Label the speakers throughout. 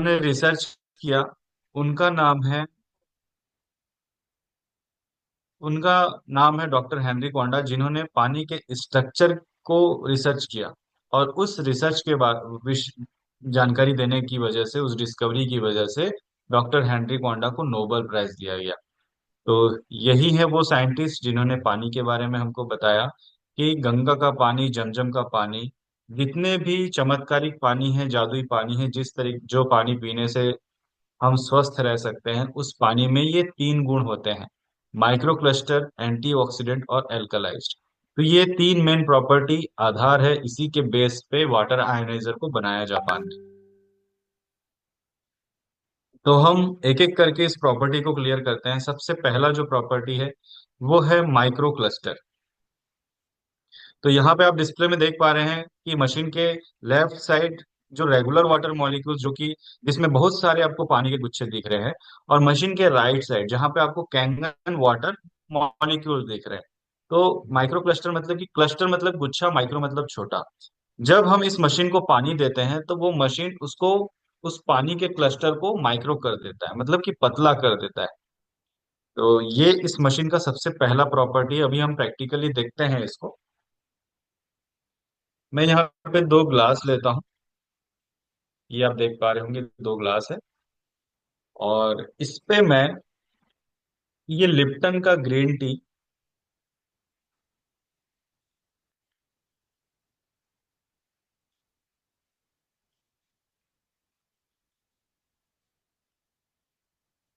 Speaker 1: जिन्होंने रिसर्च किया उनका नाम है उनका नाम है डॉक्टर हेनरी कोंडा, जिन्होंने पानी के स्ट्रक्चर को रिसर्च किया। और उस रिसर्च के बाद जानकारी देने की वजह से, उस डिस्कवरी की वजह से डॉक्टर हेनरी कोंडा को नोबेल प्राइज दिया गया। तो यही है वो साइंटिस्ट जिन्होंने पानी के बारे में हमको बताया कि गंगा का पानी, जमजम का पानी, जितने भी चमत्कारिक पानी है, जादुई पानी है, जिस तरीके जो पानी पीने से हम स्वस्थ रह सकते हैं, उस पानी में ये तीन गुण होते हैं: माइक्रो क्लस्टर, एंटीऑक्सीडेंट और एल्कलाइज्ड। तो ये तीन मेन प्रॉपर्टी आधार है, इसी के बेस पे वाटर आयोनाइजर को बनाया जापान ने। तो हम एक एक करके इस प्रॉपर्टी को क्लियर करते हैं। सबसे पहला जो प्रॉपर्टी है वो है माइक्रो क्लस्टर। तो यहाँ पे आप डिस्प्ले में देख पा रहे हैं कि मशीन के लेफ्ट साइड जो रेगुलर वाटर मॉलिक्यूल्स, जो कि जिसमें बहुत सारे आपको पानी के गुच्छे दिख रहे हैं, और मशीन के राइट साइड जहाँ पे आपको कैंगन वाटर मॉलिक्यूल दिख रहे हैं। तो माइक्रो क्लस्टर मतलब कि क्लस्टर मतलब गुच्छा, माइक्रो मतलब छोटा। जब हम इस मशीन को पानी देते हैं तो वो मशीन उसको, उस पानी के क्लस्टर को माइक्रो कर देता है, मतलब कि पतला कर देता है। तो ये इस मशीन का सबसे पहला प्रॉपर्टी। अभी हम प्रैक्टिकली देखते हैं इसको। मैं यहाँ पे दो ग्लास लेता हूँ। ये आप देख पा रहे होंगे, दो ग्लास है। और इस पे मैं ये लिप्टन का ग्रीन टी,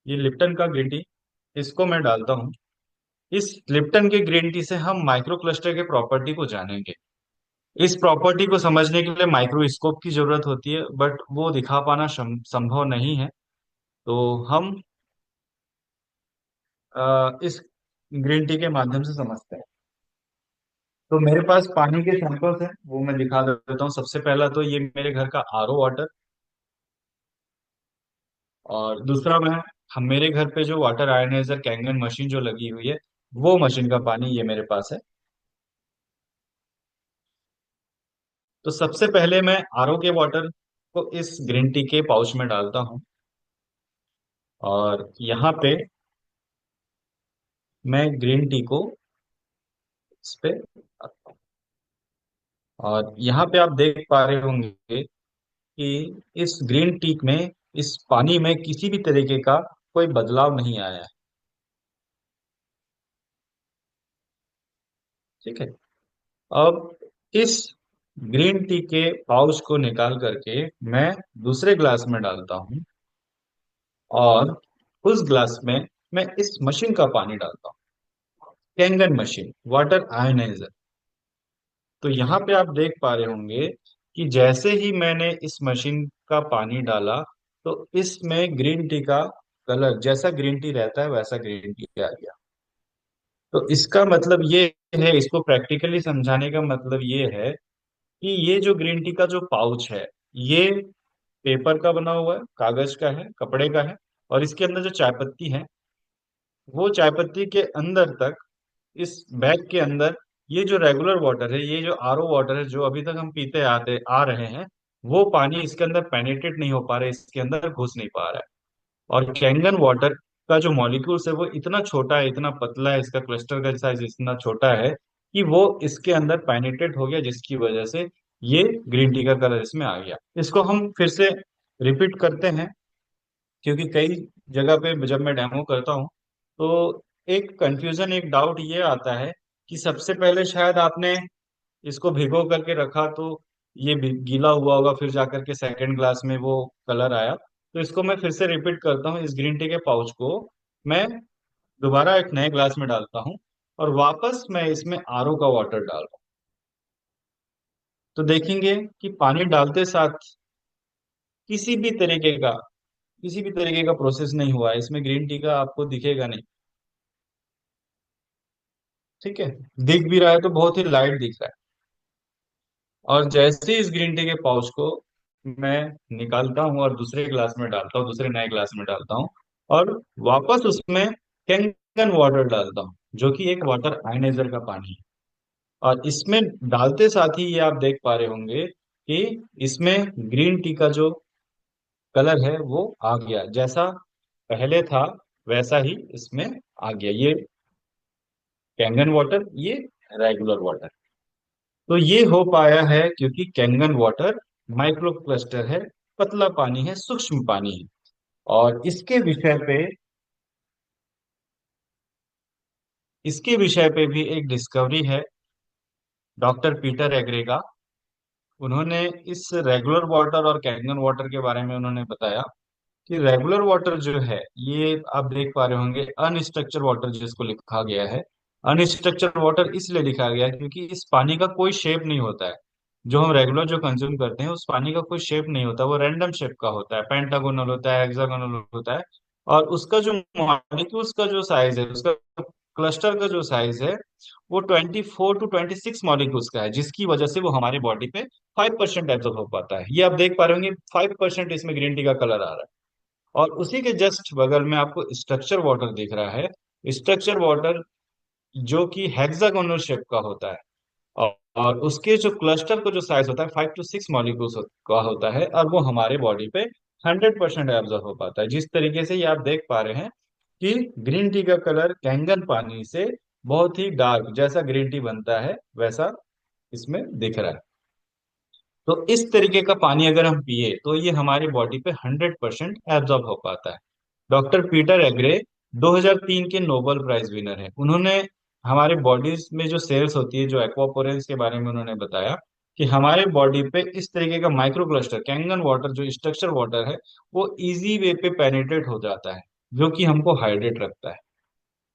Speaker 1: ये लिप्टन का ग्रीन टी, इसको मैं डालता हूँ। इस लिप्टन के ग्रीन टी से हम माइक्रो क्लस्टर के प्रॉपर्टी को जानेंगे। इस प्रॉपर्टी को समझने के लिए माइक्रोस्कोप की जरूरत होती है, बट वो दिखा पाना संभव नहीं है। तो हम इस ग्रीन टी के माध्यम से समझते हैं। तो मेरे पास पानी के सैंपल्स हैं, वो मैं दिखा देता हूँ। सबसे पहला तो ये मेरे घर का आरओ वाटर, और दूसरा मैं, हम मेरे घर पे जो वाटर आयनाइजर कैंगन मशीन जो लगी हुई है, वो मशीन का पानी ये मेरे पास है। तो सबसे पहले मैं आरओ के वाटर को इस ग्रीन टी के पाउच में डालता हूँ। और यहाँ पे मैं ग्रीन टी को इस पे, और यहाँ पे आप देख पा रहे होंगे कि इस ग्रीन टी में, इस पानी में किसी भी तरीके का कोई बदलाव नहीं आया है। ठीक है। अब इस ग्रीन टी के पाउच को निकाल करके मैं दूसरे ग्लास में डालता हूँ। और उस ग्लास में मैं इस मशीन का पानी डालता हूँ, कैंगन मशीन वाटर आयोनाइजर। तो यहाँ पे आप देख पा रहे होंगे कि जैसे ही मैंने इस मशीन का पानी डाला, तो इसमें ग्रीन टी का कलर, जैसा ग्रीन टी रहता है वैसा ग्रीन टी आ गया। तो इसका मतलब ये है, इसको प्रैक्टिकली समझाने का मतलब ये है कि ये जो ग्रीन टी का जो पाउच है, ये पेपर का बना हुआ है, कागज का है, कपड़े का है। और इसके अंदर जो चाय पत्ती है, वो चाय पत्ती के अंदर तक, इस बैग के अंदर, ये जो रेगुलर वाटर है, ये जो आरओ वाटर है, जो अभी तक हम पीते आते आ रहे हैं, वो पानी इसके अंदर पेनिट्रेट नहीं हो पा रहा है, इसके अंदर घुस नहीं पा रहा है। और कैंगन वाटर का जो मॉलिक्यूल्स है वो इतना छोटा है, इतना पतला है, इसका क्लस्टर का साइज इतना छोटा है कि वो इसके अंदर पेनिट्रेट हो गया, जिसकी वजह से ये ग्रीन टी का कलर इसमें आ गया। इसको हम फिर से रिपीट करते हैं, क्योंकि कई जगह पे जब मैं डेमो करता हूँ तो एक कंफ्यूजन, एक डाउट ये आता है कि सबसे पहले शायद आपने इसको भिगो करके रखा, तो ये गीला हुआ होगा, फिर जाकर के सेकंड ग्लास में वो कलर आया। तो इसको मैं फिर से रिपीट करता हूँ, इस ग्रीन टी के पाउच को मैं दोबारा एक नए ग्लास में डालता हूँ, और वापस मैं इसमें आरओ का वाटर डाल रहा हूँ। तो देखेंगे कि पानी डालते साथ किसी भी तरीके का किसी भी तरीके का प्रोसेस नहीं हुआ है, इसमें ग्रीन टी का आपको दिखेगा नहीं। ठीक है। दिख भी रहा है तो बहुत ही लाइट दिख रहा है। और जैसे ही इस ग्रीन टी के पाउच को मैं निकालता हूँ और दूसरे ग्लास में डालता हूँ, दूसरे नए ग्लास में डालता हूँ, और वापस उसमें कैंगन वाटर डालता हूँ, जो कि एक वाटर आयनाइजर का पानी है। और इसमें डालते साथ ही ये आप देख पा रहे होंगे कि इसमें ग्रीन टी का जो कलर है वो आ गया, जैसा पहले था वैसा ही इसमें आ गया। ये कैंगन वाटर, ये रेगुलर वाटर। तो ये हो पाया है क्योंकि कैंगन वाटर माइक्रो क्लस्टर है, पतला पानी है, सूक्ष्म पानी है। और इसके विषय पे भी एक डिस्कवरी है डॉक्टर पीटर एग्रे का। उन्होंने इस रेगुलर वाटर और कैंगन वाटर के बारे में उन्होंने बताया कि रेगुलर वाटर जो है, ये आप देख पा रहे होंगे अनस्ट्रक्चर वाटर जिसको लिखा गया है। अनस्ट्रक्चर वाटर इसलिए लिखा गया है क्योंकि इस पानी का कोई शेप नहीं होता है। जो हम रेगुलर जो कंज्यूम करते हैं उस पानी का कोई शेप नहीं होता, वो रैंडम शेप का होता है, पेंटागोनल होता है, हेक्सागोनल होता है। और उसका जो मॉलिक्यूल्स का जो साइज है, उसका क्लस्टर का जो साइज है, वो 24 to 26 मॉलिक्यूल्स का है, जिसकी वजह से वो हमारे बॉडी पे 5% एब्जॉर्ब हो पाता है। ये आप देख पा रहे होंगे 5% इसमें ग्रीन टी का कलर आ रहा है। और उसी के जस्ट बगल में आपको स्ट्रक्चर वाटर दिख रहा है। स्ट्रक्चर वाटर जो कि हेक्सागोनल शेप का होता है। और उसके जो क्लस्टर का जो साइज होता है 5 to 6 मॉलिक्यूल्स का होता है, और वो हमारे बॉडी पे 100% एब्जॉर्ब हो पाता है। जिस तरीके से ये आप देख पा रहे हैं कि ग्रीन टी का कलर कैंगन पानी से बहुत ही डार्क, जैसा ग्रीन टी बनता है वैसा इसमें दिख रहा है। तो इस तरीके का पानी अगर हम पिए तो ये हमारी बॉडी पे 100% एब्जॉर्ब हो पाता है। डॉक्टर पीटर एग्रे 2003 के नोबेल प्राइज विनर हैं। उन्होंने हमारे बॉडीज में जो सेल्स होती है, जो एक्वापोरेंस के बारे में उन्होंने बताया कि हमारे बॉडी पे इस तरीके का माइक्रो क्लस्टर कैंगन वाटर जो स्ट्रक्चर वाटर है, वो इजी वे पे पेनिट्रेट हो जाता है, जो कि हमको हाइड्रेट रखता है।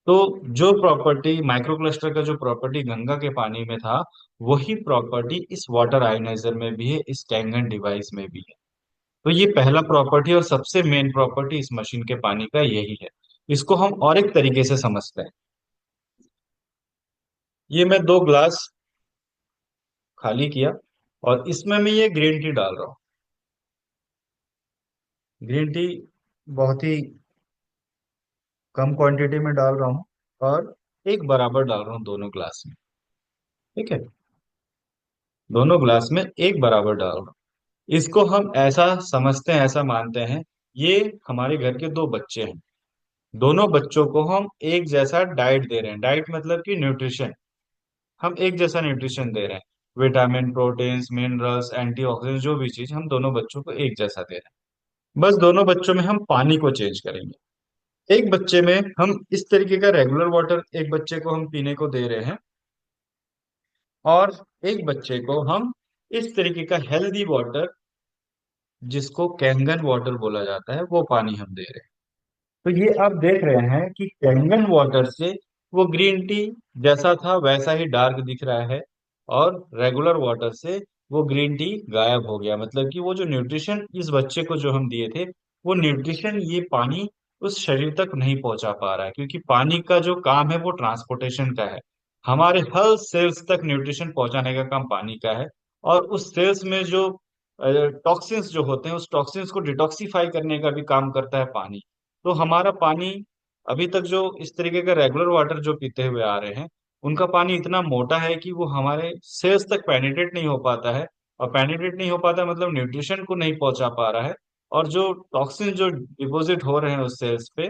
Speaker 1: तो जो प्रॉपर्टी माइक्रो क्लस्टर का जो प्रॉपर्टी गंगा के पानी में था, वही प्रॉपर्टी इस वाटर आयनाइजर में भी है, इस कैंगन डिवाइस में भी है। तो ये पहला प्रॉपर्टी और सबसे मेन प्रॉपर्टी इस मशीन के पानी का यही है। इसको हम और एक तरीके से समझते हैं। ये मैं 2 ग्लास खाली किया और इसमें मैं ये ग्रीन टी डाल रहा हूँ। ग्रीन टी बहुत ही कम क्वांटिटी में डाल रहा हूँ, और एक बराबर डाल रहा हूँ दोनों ग्लास में। ठीक है, दोनों ग्लास में एक बराबर डाल रहा हूँ। इसको हम ऐसा समझते हैं, ऐसा मानते हैं, ये हमारे घर के 2 बच्चे हैं। दोनों बच्चों को हम एक जैसा डाइट दे रहे हैं। डाइट मतलब कि न्यूट्रिशन। हम एक जैसा न्यूट्रिशन दे रहे हैं। विटामिन, प्रोटीन्स, मिनरल्स, एंटीऑक्सीडेंट, जो भी चीज हम दोनों बच्चों को एक जैसा दे रहे हैं। बस दोनों बच्चों में हम पानी को चेंज करेंगे। एक बच्चे में हम इस तरीके का रेगुलर वाटर एक बच्चे को हम पीने को दे रहे हैं, और एक बच्चे को हम इस तरीके का हेल्दी वाटर, जिसको कैंगन वाटर बोला जाता है, वो पानी हम दे रहे हैं। तो ये आप देख रहे हैं कि कैंगन वाटर से वो ग्रीन टी जैसा था वैसा ही डार्क दिख रहा है, और रेगुलर वाटर से वो ग्रीन टी गायब हो गया। मतलब कि वो जो न्यूट्रिशन इस बच्चे को जो हम दिए थे, वो न्यूट्रिशन ये पानी उस शरीर तक नहीं पहुंचा पा रहा है, क्योंकि पानी का जो काम है वो ट्रांसपोर्टेशन का है। हमारे हर सेल्स तक न्यूट्रिशन पहुंचाने का काम पानी का है। और उस सेल्स में जो टॉक्सिन्स जो होते हैं, उस टॉक्सिन्स को डिटॉक्सिफाई करने का भी काम करता है पानी। तो हमारा पानी अभी तक जो इस तरीके का रेगुलर वाटर जो पीते हुए आ रहे हैं, उनका पानी इतना मोटा है कि वो हमारे सेल्स तक पेनिट्रेट नहीं हो पाता है। और पेनिट्रेट नहीं हो पाता मतलब न्यूट्रिशन को नहीं पहुंचा पा रहा है। और जो टॉक्सिन जो डिपॉजिट हो रहे हैं उस सेल्स पे,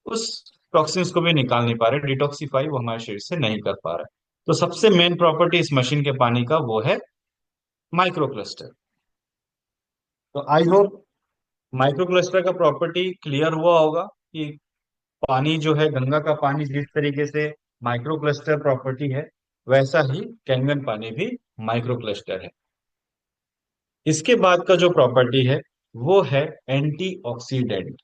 Speaker 1: उस टॉक्सिन्स को भी निकाल नहीं पा रहे, डिटॉक्सिफाई वो हमारे शरीर से नहीं कर पा रहा है। तो सबसे मेन प्रॉपर्टी इस मशीन के पानी का वो है माइक्रो क्लस्टर। तो आई होप माइक्रो क्लस्टर का प्रॉपर्टी क्लियर हुआ होगा कि पानी जो है, गंगा का पानी जिस तरीके से माइक्रो क्लस्टर प्रॉपर्टी है, वैसा ही कैंगन पानी भी माइक्रो क्लस्टर है। इसके बाद का जो प्रॉपर्टी है वो है एंटीऑक्सीडेंट।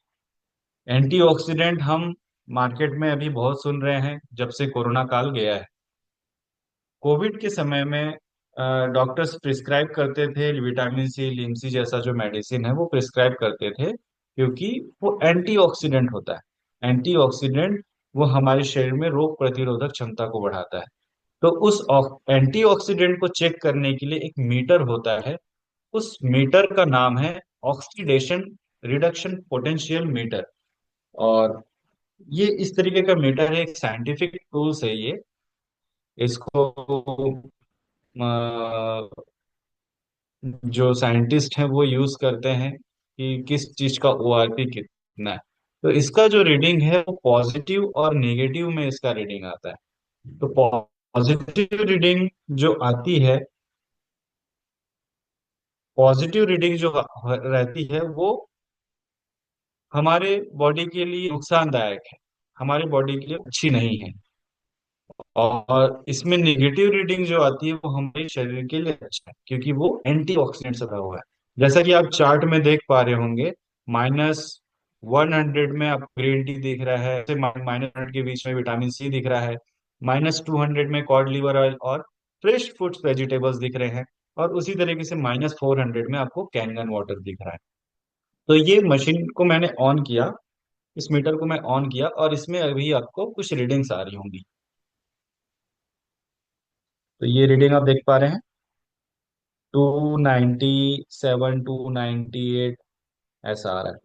Speaker 1: एंटीऑक्सीडेंट हम मार्केट में अभी बहुत सुन रहे हैं जब से कोरोना काल गया है। कोविड के समय में डॉक्टर्स प्रिस्क्राइब करते थे विटामिन सी, लिम्सी जैसा जो मेडिसिन है वो प्रिस्क्राइब करते थे, क्योंकि वो एंटीऑक्सीडेंट होता है। एंटीऑक्सीडेंट वो हमारे शरीर में रोग प्रतिरोधक क्षमता को बढ़ाता है। तो उस एंटीऑक्सीडेंट को चेक करने के लिए एक मीटर होता है। उस मीटर का नाम है ऑक्सीडेशन रिडक्शन पोटेंशियल मीटर। और ये इस तरीके का मीटर है, एक साइंटिफिक टूल्स है ये। इसको अ, जो साइंटिस्ट हैं वो यूज करते हैं। कि किस चीज का ओआरपी कितना है। तो इसका जो रीडिंग है वो पॉजिटिव और नेगेटिव में इसका रीडिंग आता है। तो पॉजिटिव रीडिंग जो आती है, पॉजिटिव रीडिंग जो रहती है वो हमारे बॉडी के लिए नुकसानदायक है, हमारी बॉडी के लिए अच्छी नहीं है। और इसमें निगेटिव रीडिंग जो आती है वो हमारे शरीर के लिए अच्छा है, क्योंकि वो एंटीऑक्सीडेंट से भरा हुआ है। जैसा कि आप चार्ट में देख पा रहे होंगे, -100 में आपको ग्रीन टी दिख रहा है, -100 के बीच में विटामिन सी दिख रहा है, -200 में कॉड लिवर ऑयल और फ्रेश फूड्स वेजिटेबल्स दिख रहे हैं, और उसी तरीके से -400 में आपको कैंगन वाटर दिख रहा है। तो ये मशीन को मैंने ऑन किया, इस मीटर को मैं ऑन किया, और इसमें अभी आपको कुछ रीडिंग्स आ रही होंगी। तो ये रीडिंग आप देख पा रहे हैं, 297, 298 ऐसा आ रहा है।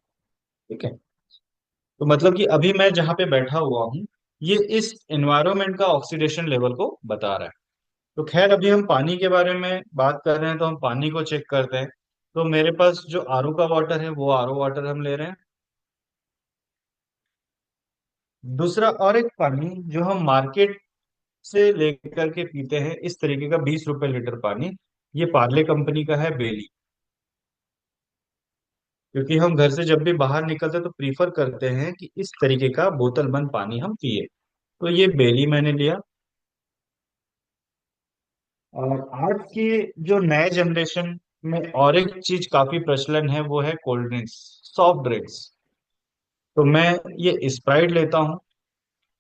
Speaker 1: ठीक है। तो मतलब कि अभी मैं जहां पे बैठा हुआ हूँ, ये इस एनवायरनमेंट का ऑक्सीडेशन लेवल को बता रहा है। तो खैर, अभी हम पानी के बारे में बात कर रहे हैं, तो हम पानी को चेक करते हैं। तो मेरे पास जो आरओ का वाटर है वो आरओ वाटर हम ले रहे हैं। दूसरा और एक पानी जो हम मार्केट से लेकर के पीते हैं, इस तरीके का 20 रुपए लीटर पानी, ये पार्ले कंपनी का है, बेली। क्योंकि हम घर से जब भी बाहर निकलते हैं तो प्रीफर करते हैं कि इस तरीके का बोतल बंद पानी हम पिए। तो ये बेली मैंने लिया। और आज की जो नए जनरेशन में और एक चीज काफी प्रचलन है, वो है कोल्ड ड्रिंक्स, सॉफ्ट ड्रिंक्स। तो मैं ये स्प्राइट लेता हूँ।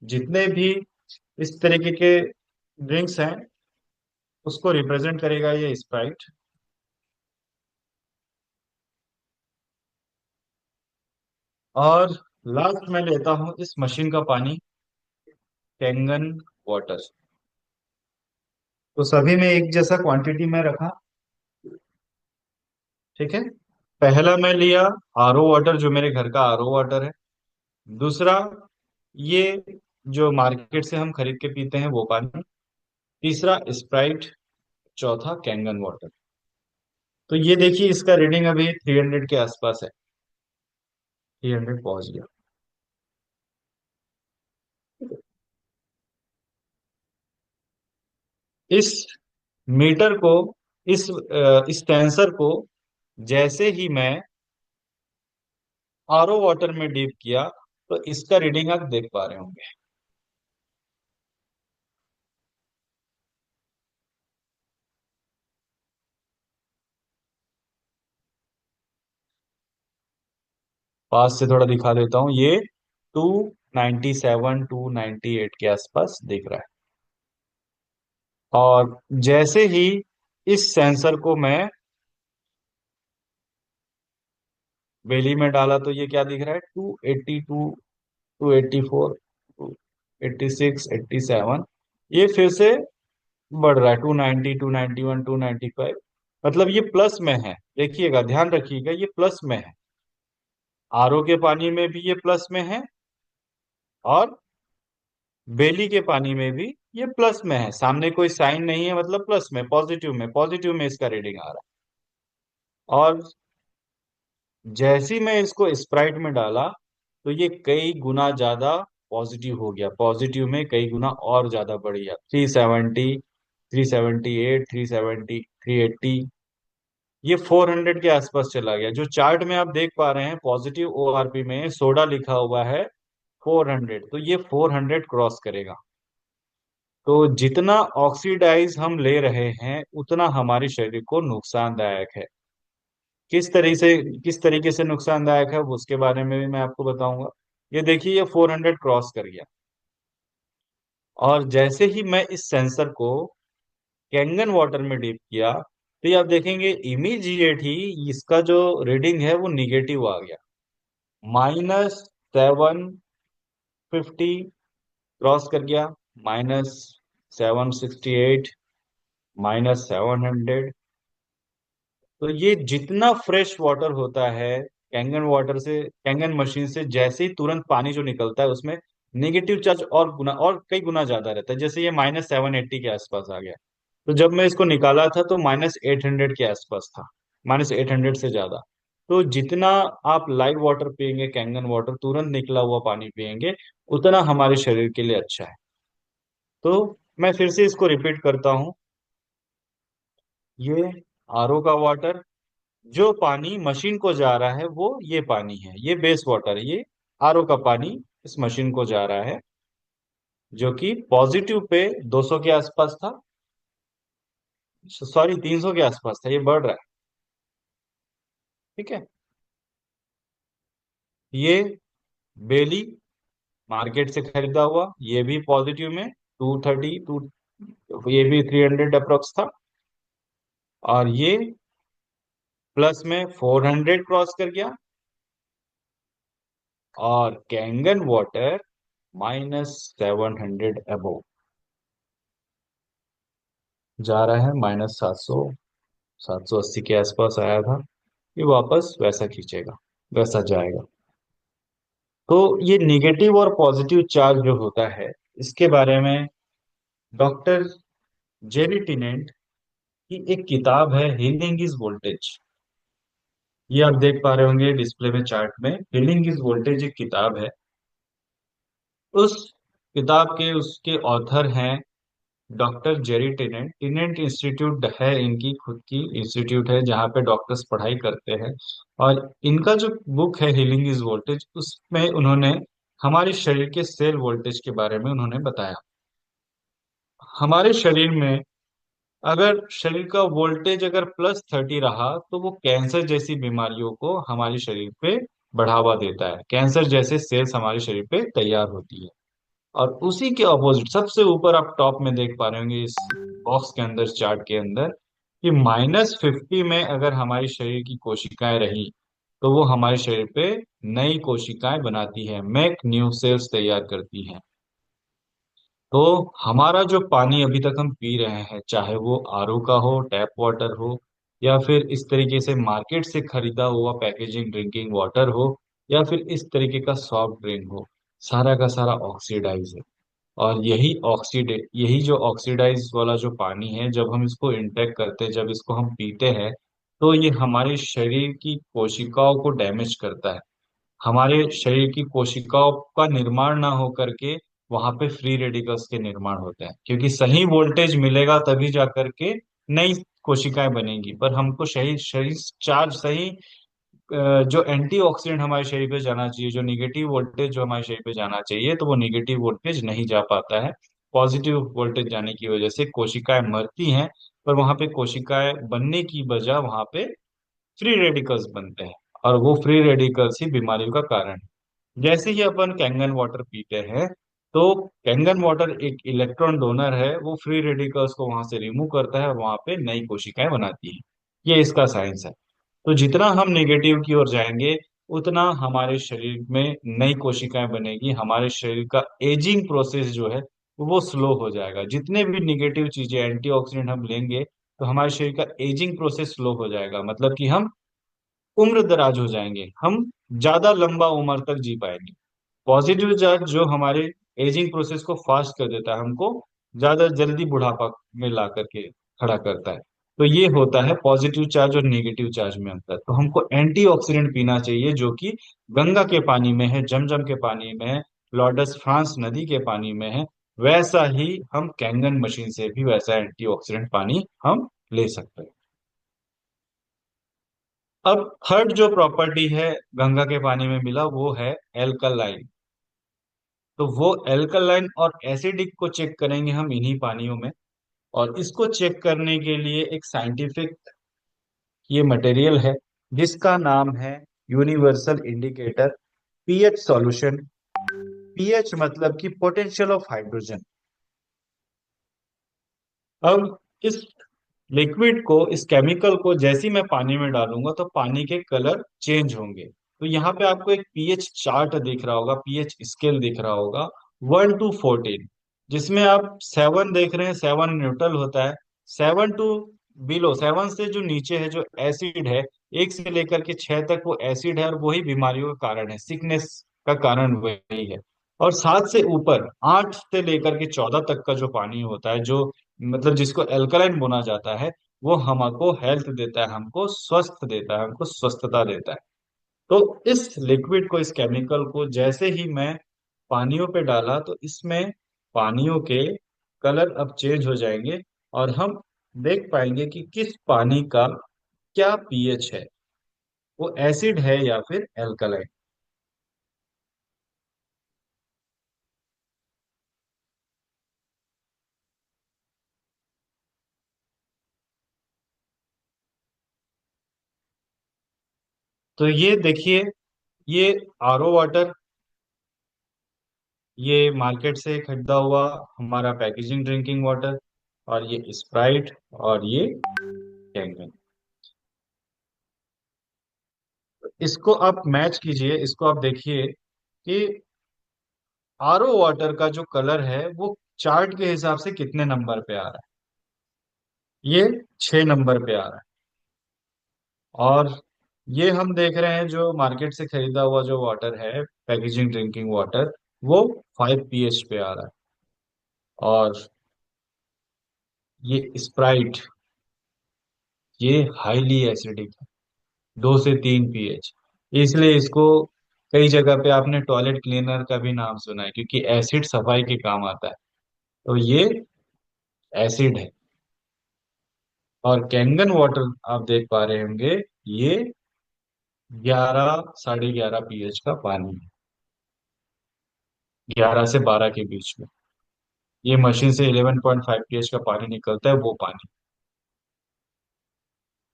Speaker 1: जितने भी इस तरीके के ड्रिंक्स हैं, उसको रिप्रेजेंट करेगा ये स्प्राइट। और लास्ट में लेता हूँ इस मशीन का पानी, कैंगन वाटर। तो सभी में एक जैसा क्वांटिटी में रखा। ठीक है। पहला मैं लिया आरओ वाटर, जो मेरे घर का आरओ वाटर है। दूसरा, ये जो मार्केट से हम खरीद के पीते हैं वो पानी। तीसरा स्प्राइट। चौथा कैंगन वाटर। तो ये देखिए, इसका रीडिंग अभी 300 के आसपास है, 300 पहुंच गया। इस मीटर को, इस सेंसर को जैसे ही मैं आरओ वाटर में डीप किया, तो इसका रीडिंग आप देख पा रहे होंगे। पास से थोड़ा दिखा देता हूँ, ये 297, 298 के आसपास दिख रहा है। और जैसे ही इस सेंसर को मैं बेली में डाला, तो ये क्या दिख रहा है, 282, 284, 286, 87। ये फिर से बढ़ रहा है, 290, 291, 295। मतलब ये प्लस में है, देखिएगा, ध्यान रखिएगा, ये प्लस में है। आरओ के पानी में भी ये प्लस में है, और बेली के पानी में भी ये प्लस में है। सामने कोई साइन नहीं है, मतलब प्लस में, पॉजिटिव में, पॉजिटिव में इसका रीडिंग आ रहा है। और जैसे ही मैं इसको स्प्राइट में डाला, तो ये कई गुना ज्यादा पॉजिटिव हो गया, पॉजिटिव में कई गुना और ज्यादा बढ़ गया, 370, 378, 370, 380, ये 400 के आसपास चला गया। जो चार्ट में आप देख पा रहे हैं, पॉजिटिव ओआरपी में सोडा लिखा हुआ है 400, तो ये 400 क्रॉस करेगा। तो जितना ऑक्सीडाइज हम ले रहे हैं, उतना हमारे शरीर को नुकसानदायक है। किस तरीके से नुकसानदायक है, वो उसके बारे में भी मैं आपको बताऊंगा। ये देखिए, ये 400 क्रॉस कर गया। और जैसे ही मैं इस सेंसर को कैंगन वाटर में डिप किया, तो ये आप देखेंगे इमीजिएट ही इसका जो रीडिंग है वो निगेटिव आ गया, -750 क्रॉस कर गया, -768, -700। तो ये जितना फ्रेश वाटर होता है, कैंगन मशीन से जैसे ही तुरंत पानी जो निकलता है, उसमें नेगेटिव चार्ज और कई गुना ज्यादा रहता है। जैसे ये -780 के आसपास आ गया, तो जब मैं इसको निकाला था तो -800 के आसपास था, -800 से ज्यादा। तो जितना आप लाइव वाटर पियेंगे, कैंगन वाटर तुरंत निकला हुआ पानी पियेंगे, उतना हमारे शरीर के लिए अच्छा है। तो मैं फिर से इसको रिपीट करता हूँ। ये आरओ का वाटर, जो पानी मशीन को जा रहा है वो ये पानी है, ये बेस वाटर है, ये आरओ का पानी इस मशीन को जा रहा है, जो कि पॉजिटिव पे 200 के आसपास था, सॉरी 300 के आसपास था, ये बढ़ रहा है। ठीक है। ये बेली मार्केट से खरीदा हुआ, ये भी पॉजिटिव में 232, ये भी 300 अप्रोक्स था। और ये प्लस में 400 क्रॉस कर गया। और कैंगन वाटर -700 अबो जा रहा है, -700, 780 के आसपास आया था। ये वापस वैसा खींचेगा, वैसा जाएगा। तो ये निगेटिव और पॉजिटिव चार्ज जो होता है, इसके बारे में डॉक्टर जेरी टिनेंट की एक किताब है, हीलिंग इज वोल्टेज। ये आप देख पा रहे होंगे डिस्प्ले में, चार्ट में, हीलिंग इज वोल्टेज एक किताब है। उस किताब के उसके ऑथर हैं डॉक्टर जेरी टिनेंट। टिनेंट इंस्टीट्यूट है, इनकी खुद की इंस्टीट्यूट है जहाँ पे डॉक्टर्स पढ़ाई करते हैं। और इनका जो बुक है हीलिंग इज वोल्टेज, उसमें उन्होंने हमारे शरीर के सेल वोल्टेज के बारे में उन्होंने बताया। हमारे शरीर में अगर शरीर का वोल्टेज अगर +30 रहा, तो वो कैंसर जैसी बीमारियों को हमारे शरीर पे बढ़ावा देता है, कैंसर जैसे सेल्स हमारे शरीर पे तैयार होती है। और उसी के ऑपोजिट सबसे ऊपर आप टॉप में देख पा रहे होंगे इस बॉक्स के अंदर, चार्ट के अंदर, कि -50 में अगर हमारे शरीर की कोशिकाएं रही, तो वो हमारे शरीर पे नई कोशिकाएं बनाती है, मेक न्यू सेल्स तैयार करती है। तो हमारा जो पानी अभी तक हम पी रहे हैं, चाहे वो आरओ का हो, टैप वाटर हो, या फिर इस तरीके से मार्केट से खरीदा हुआ पैकेजिंग ड्रिंकिंग वाटर हो, या फिर इस तरीके का सॉफ्ट ड्रिंक हो, सारा का सारा ऑक्सीडाइज है। और यही जो ऑक्सीडाइज वाला जो पानी है, जब हम इसको इंटेक करते हैं, जब इसको हम पीते हैं, तो ये हमारे शरीर की कोशिकाओं को डैमेज करता है। हमारे शरीर की कोशिकाओं का निर्माण ना हो करके वहां पे फ्री रेडिकल्स के निर्माण होते हैं, क्योंकि सही वोल्टेज मिलेगा तभी जा करके नई कोशिकाएं बनेंगी। पर हमको सही शरीर चार्ज सही, जो एंटीऑक्सीडेंट हमारे शरीर पे जाना चाहिए, जो निगेटिव वोल्टेज जो हमारे शरीर पे जाना चाहिए, तो वो निगेटिव वोल्टेज नहीं जा पाता है। पॉजिटिव वोल्टेज जाने की वजह से कोशिकाएं मरती हैं, पर वहां पे कोशिकाएं बनने की बजाय वहां पे फ्री रेडिकल्स बनते हैं। और वो फ्री रेडिकल्स ही बीमारियों का कारण है। जैसे ही अपन कैंगन वाटर पीते हैं, तो कैंगन वाटर एक इलेक्ट्रॉन डोनर है, वो फ्री रेडिकल्स को वहां से रिमूव करता है और वहां पे नई कोशिकाएं बनाती है। ये इसका साइंस है। तो जितना हम नेगेटिव की ओर जाएंगे, उतना हमारे शरीर में नई कोशिकाएं बनेगी, हमारे शरीर का एजिंग प्रोसेस जो है वो स्लो हो जाएगा। जितने भी निगेटिव चीजें, एंटीऑक्सीडेंट हम लेंगे, तो हमारे शरीर का एजिंग प्रोसेस स्लो हो जाएगा, मतलब कि हम उम्र दराज हो जाएंगे, हम ज्यादा लंबा उम्र तक जी पाएंगे। पॉजिटिव चार्ज जो हमारे एजिंग प्रोसेस को फास्ट कर देता है, हमको ज्यादा जल्दी बुढ़ापा में ला करके खड़ा करता है। तो ये होता है पॉजिटिव चार्ज और नेगेटिव चार्ज में अंतर। तो हमको एंटीऑक्सीडेंट पीना चाहिए, जो कि गंगा के पानी में है, जमजम के पानी में है, लॉर्डस फ्रांस नदी के पानी में है। वैसा ही हम कैंगन मशीन से भी वैसा एंटीऑक्सीडेंट पानी हम ले सकते हैं। अब थर्ड जो प्रॉपर्टी है गंगा के पानी में मिला, वो है एल्कलाइन। तो वो एल्कलाइन और एसिडिक को चेक करेंगे हम इन्हीं पानियों में। और इसको चेक करने के लिए एक साइंटिफिक ये मटेरियल है, जिसका नाम है universal indicator pH solution. PH मतलब कि पोटेंशियल ऑफ हाइड्रोजन। अब इस लिक्विड को, इस केमिकल को जैसे ही मैं पानी में डालूंगा, तो पानी के कलर चेंज होंगे। तो यहाँ पे आपको एक पीएच चार्ट दिख रहा होगा, पीएच स्केल दिख रहा होगा, 1 to 14, जिसमें आप 7 देख रहे हैं, 7 न्यूट्रल होता है। 7 टू बिलो, 7 से जो नीचे है, जो एसिड है, 1 से लेकर के 6 तक वो एसिड है, और वही बीमारियों का कारण है, सिकनेस का कारण वही है। और 7 से ऊपर, 8 से लेकर के 14 तक का जो पानी होता है, जो मतलब जिसको एल्कलाइन बोला जाता है, वो हमको हेल्थ देता है, हमको स्वस्थ देता है, हमको स्वस्थता देता है। तो इस लिक्विड को, इस केमिकल को जैसे ही मैं पानियों पे डाला तो इसमें पानियों के कलर अब चेंज हो जाएंगे, और हम देख पाएंगे कि किस पानी का क्या पीएच है, वो एसिड है या फिर एल्कलाइन। तो ये देखिए, ये आरओ वाटर, ये मार्केट से खरीदा हुआ हमारा पैकेजिंग ड्रिंकिंग वाटर, और ये स्प्राइट, और ये कैंगन। इसको आप मैच कीजिए, इसको आप देखिए कि आरओ वाटर का जो कलर है वो चार्ट के हिसाब से कितने नंबर पे आ रहा है। ये 6 नंबर पे आ रहा है। और ये हम देख रहे हैं जो मार्केट से खरीदा हुआ जो वाटर है, पैकेजिंग ड्रिंकिंग वाटर, वो 5 pH पे आ रहा है। और ये स्प्राइट, ये हाईली एसिडिक है, 2 से 3 pH। इसलिए इसको कई जगह पे आपने टॉयलेट क्लीनर का भी नाम सुना है, क्योंकि एसिड सफाई के काम आता है। तो ये एसिड है। और कैंगन वाटर आप देख पा रहे होंगे, ये 11, 11.5 pH का पानी है, 11 से 12 के बीच में। ये मशीन से 11.5 pH का पानी निकलता है, वो पानी।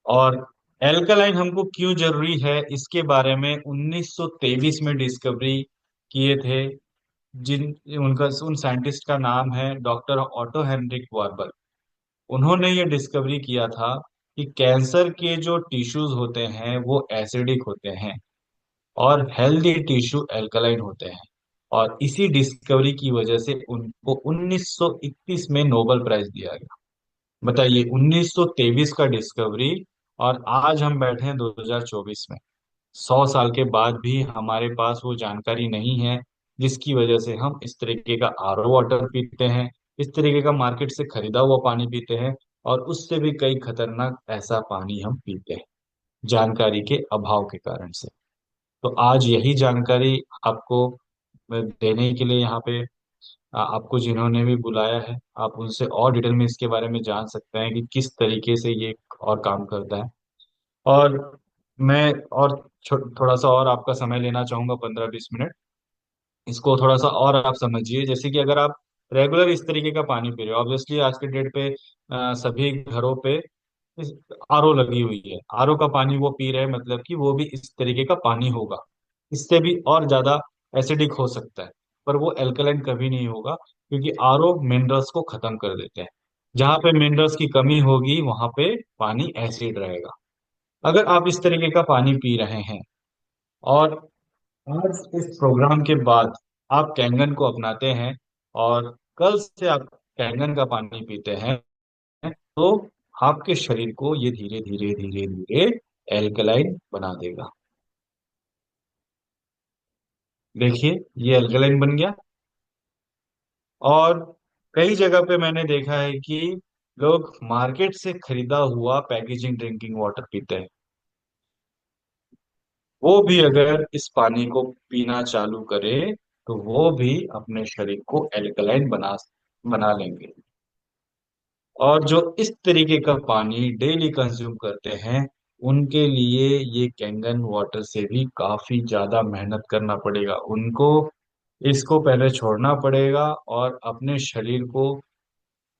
Speaker 1: और एल्कलाइन हमको क्यों जरूरी है, इसके बारे में 1923 में डिस्कवरी किए थे। जिन उनका उन साइंटिस्ट का नाम है डॉक्टर ऑटो हेनरिक वार्बर। उन्होंने ये डिस्कवरी किया था कि कैंसर के जो टिश्यूज होते हैं वो एसिडिक होते हैं, और हेल्दी टिश्यू एल्कलाइन होते हैं। और इसी डिस्कवरी की वजह से उनको 1931 में नोबेल प्राइज दिया गया। बताइए, 1923 का डिस्कवरी, और आज हम बैठे हैं 2024 में। 100 साल के बाद भी हमारे पास वो जानकारी नहीं है, जिसकी वजह से हम इस तरीके का आरओ वाटर पीते हैं, इस तरीके का मार्केट से खरीदा हुआ पानी पीते हैं, और उससे भी कई खतरनाक ऐसा पानी हम पीते हैं, जानकारी के अभाव के कारण से। तो आज यही जानकारी आपको देने के लिए यहाँ पे आपको जिन्होंने भी बुलाया है, आप उनसे और डिटेल में इसके बारे में जान सकते हैं कि किस तरीके से ये और काम करता है। और मैं और थोड़ा सा और आपका समय लेना चाहूंगा, 15-20 मिनट। इसको थोड़ा सा और आप समझिए, जैसे कि अगर आप रेगुलर इस तरीके का पानी पी रहे हो, ऑब्वियसली आज के डेट पे सभी घरों पे आरओ लगी हुई है, आरओ का पानी वो पी रहे हैं, मतलब कि वो भी इस तरीके का पानी होगा। इससे भी और ज्यादा एसिडिक हो सकता है, पर वो एल्कलाइन कभी नहीं होगा, क्योंकि आरओ मिनरल्स को खत्म कर देते हैं। जहां पे मिनरल्स की कमी होगी वहां पे पानी एसिड रहेगा। अगर आप इस तरीके का पानी पी रहे हैं, और आज इस प्रोग्राम के बाद आप कैंगन को अपनाते हैं, और कल से आप कैंगन का पानी पीते हैं, तो आपके शरीर को ये धीरे धीरे धीरे धीरे एल्कलाइन बना देगा। देखिए, ये एल्कलाइन बन गया। और कई जगह पे मैंने देखा है कि लोग मार्केट से खरीदा हुआ पैकेजिंग ड्रिंकिंग वाटर पीते हैं। वो भी अगर इस पानी को पीना चालू करे, तो वो भी अपने शरीर को एल्कलाइन बना बना लेंगे। और जो इस तरीके का पानी डेली कंज्यूम करते हैं, उनके लिए ये कैंगन वाटर से भी काफी ज्यादा मेहनत करना पड़ेगा उनको। इसको पहले छोड़ना पड़ेगा, और अपने शरीर को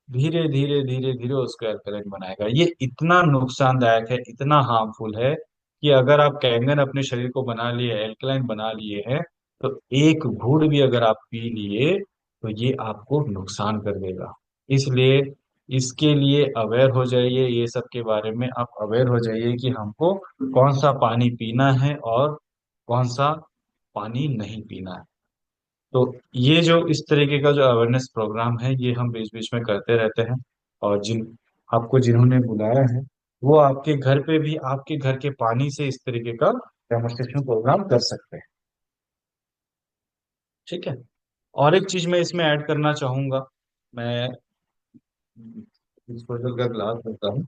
Speaker 1: धीरे धीरे धीरे धीरे उसको अल्कलाइन बनाएगा। ये इतना नुकसानदायक है, इतना हार्मफुल है, कि अगर आप कैंगन अपने शरीर को बना लिए, अल्कलाइन बना लिए हैं, तो एक घूंट भी अगर आप पी लिए, तो ये आपको नुकसान कर देगा। इसलिए इसके लिए अवेयर हो जाइए, ये सब के बारे में आप अवेयर हो जाइए कि हमको कौन सा पानी पीना है और कौन सा पानी नहीं पीना है। तो ये जो इस तरीके का जो अवेयरनेस प्रोग्राम है, ये हम बीच बीच में करते रहते हैं। और आपको जिन्होंने बुलाया है, वो आपके घर पे भी आपके घर के पानी से इस तरीके का डेमोन्स्ट्रेशन प्रोग्राम कर सकते हैं। ठीक है। और एक चीज मैं इसमें ऐड करना चाहूंगा। मैं डिस्पोजल का ग्लास लेता हूँ।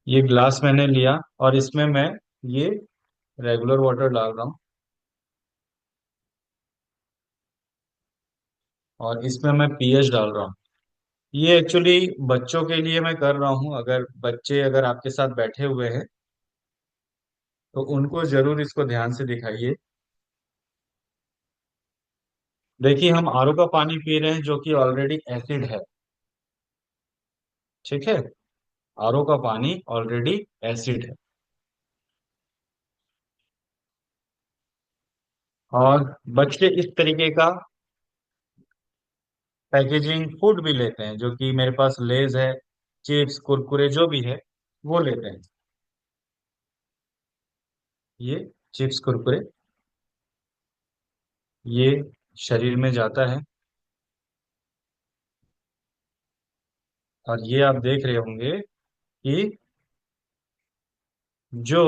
Speaker 1: ये ग्लास मैंने लिया और इसमें मैं ये रेगुलर वाटर डाल रहा हूँ, और इसमें मैं पीएच डाल रहा हूँ। ये एक्चुअली बच्चों के लिए मैं कर रहा हूँ, अगर बच्चे अगर आपके साथ बैठे हुए हैं तो उनको जरूर इसको ध्यान से दिखाइए। देखिए, हम आरओ का पानी पी रहे हैं जो कि ऑलरेडी एसिड है। ठीक है, आरओ का पानी ऑलरेडी एसिड है। और बच्चे इस तरीके का पैकेजिंग फूड भी लेते हैं, जो कि मेरे पास लेज है, चिप्स कुरकुरे जो भी है वो लेते हैं। ये चिप्स कुरकुरे, ये शरीर में जाता है। और ये आप देख रहे होंगे कि जो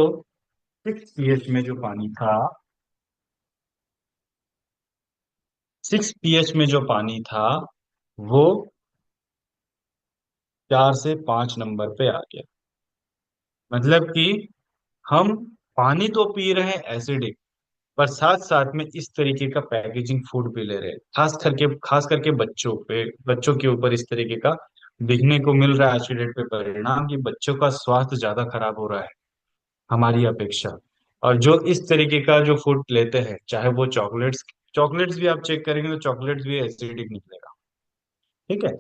Speaker 1: 6 pH में जो पानी था, 6 pH में जो पानी था वो 4 से 5 नंबर पे आ गया। मतलब कि हम पानी तो पी रहे हैं एसिडिक, पर साथ साथ में इस तरीके का पैकेजिंग फूड भी ले रहे हैं। खास करके बच्चों के ऊपर इस तरीके का दिखने को मिल रहा है। आज की डेट पे परिणाम कि बच्चों का स्वास्थ्य ज्यादा खराब हो रहा है हमारी अपेक्षा। और जो इस तरीके का जो फूड लेते हैं, चाहे वो चॉकलेट्स, चॉकलेट्स भी आप चेक करेंगे तो चॉकलेट्स भी एसिडिक निकलेगा। ठीक है,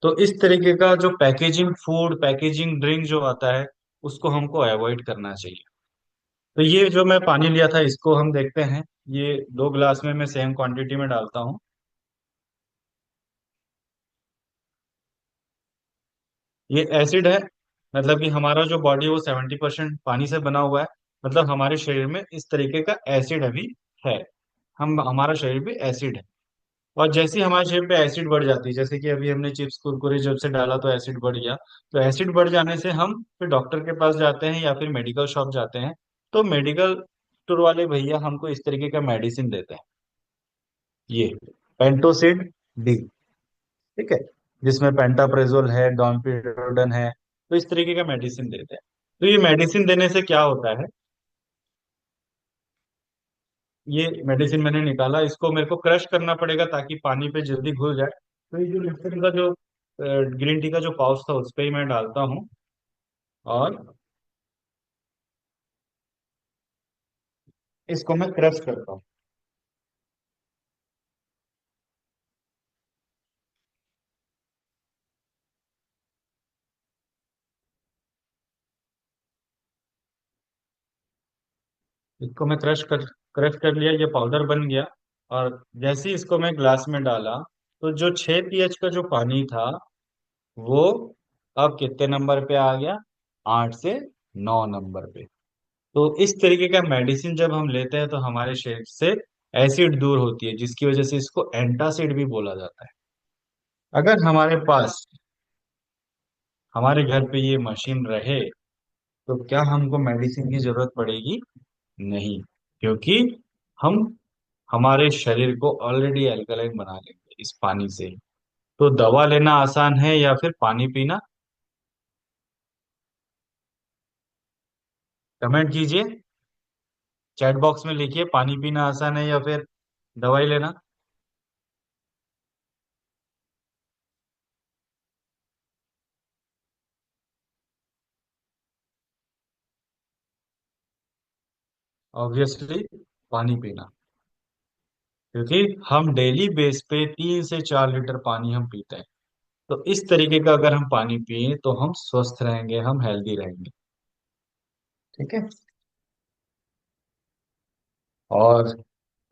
Speaker 1: तो इस तरीके का जो पैकेजिंग फूड, पैकेजिंग ड्रिंक जो आता है, उसको हमको अवॉइड करना चाहिए। तो ये जो मैं पानी लिया था इसको हम देखते हैं। ये 2 ग्लास में मैं सेम क्वांटिटी में डालता हूँ। ये एसिड है, मतलब कि हमारा जो बॉडी है वो 70% पानी से बना हुआ है। मतलब हमारे शरीर में इस तरीके का एसिड अभी है। हम हमारा शरीर भी एसिड है। और जैसे ही हमारे शरीर पे एसिड बढ़ जाती है, जैसे कि अभी हमने चिप्स कुरकुरे जब से डाला तो एसिड बढ़ गया। तो एसिड बढ़ जाने से हम फिर डॉक्टर के पास जाते हैं या फिर मेडिकल शॉप जाते हैं। तो मेडिकल स्टोर वाले भैया हमको इस तरीके का मेडिसिन देते हैं, ये पेंटोसिड डी। ठीक है, जिसमें पेंटाप्रेजोल है, डॉम्पिरोडन है। तो इस तरीके का मेडिसिन देते हैं। तो ये मेडिसिन देने से क्या होता है, ये मेडिसिन मैंने निकाला, इसको मेरे को क्रश करना पड़ेगा ताकि पानी पे जल्दी घुल जाए। तो ये जो लिप्टन का जो ग्रीन टी का जो पाउच था उस पे ही मैं डालता हूँ। और इसको मैं क्रश करता हूँ। इसको मैं क्रश कर लिया, ये पाउडर बन गया। और जैसे ही इसको मैं ग्लास में डाला, तो जो 6 pH का जो पानी था वो अब कितने नंबर पे आ गया, 8 से 9 नंबर पे। तो इस तरीके का मेडिसिन जब हम लेते हैं तो हमारे शरीर से एसिड दूर होती है, जिसकी वजह से इसको एंटासिड भी बोला जाता है। अगर हमारे पास, हमारे घर पे ये मशीन रहे तो क्या हमको मेडिसिन की जरूरत पड़ेगी? नहीं, क्योंकि हम हमारे शरीर को ऑलरेडी अल्कलाइन बना लेंगे इस पानी से। तो दवा लेना आसान है या फिर पानी पीना? कमेंट कीजिए, चैट बॉक्स में लिखिए, पानी पीना आसान है या फिर दवाई लेना। ऑब्वियसली पानी पीना, क्योंकि हम डेली बेस पे 3 से 4 लीटर पानी हम पीते हैं। तो इस तरीके का अगर हम पानी पिए तो हम स्वस्थ रहेंगे, हम हेल्दी रहेंगे। ठीक है। और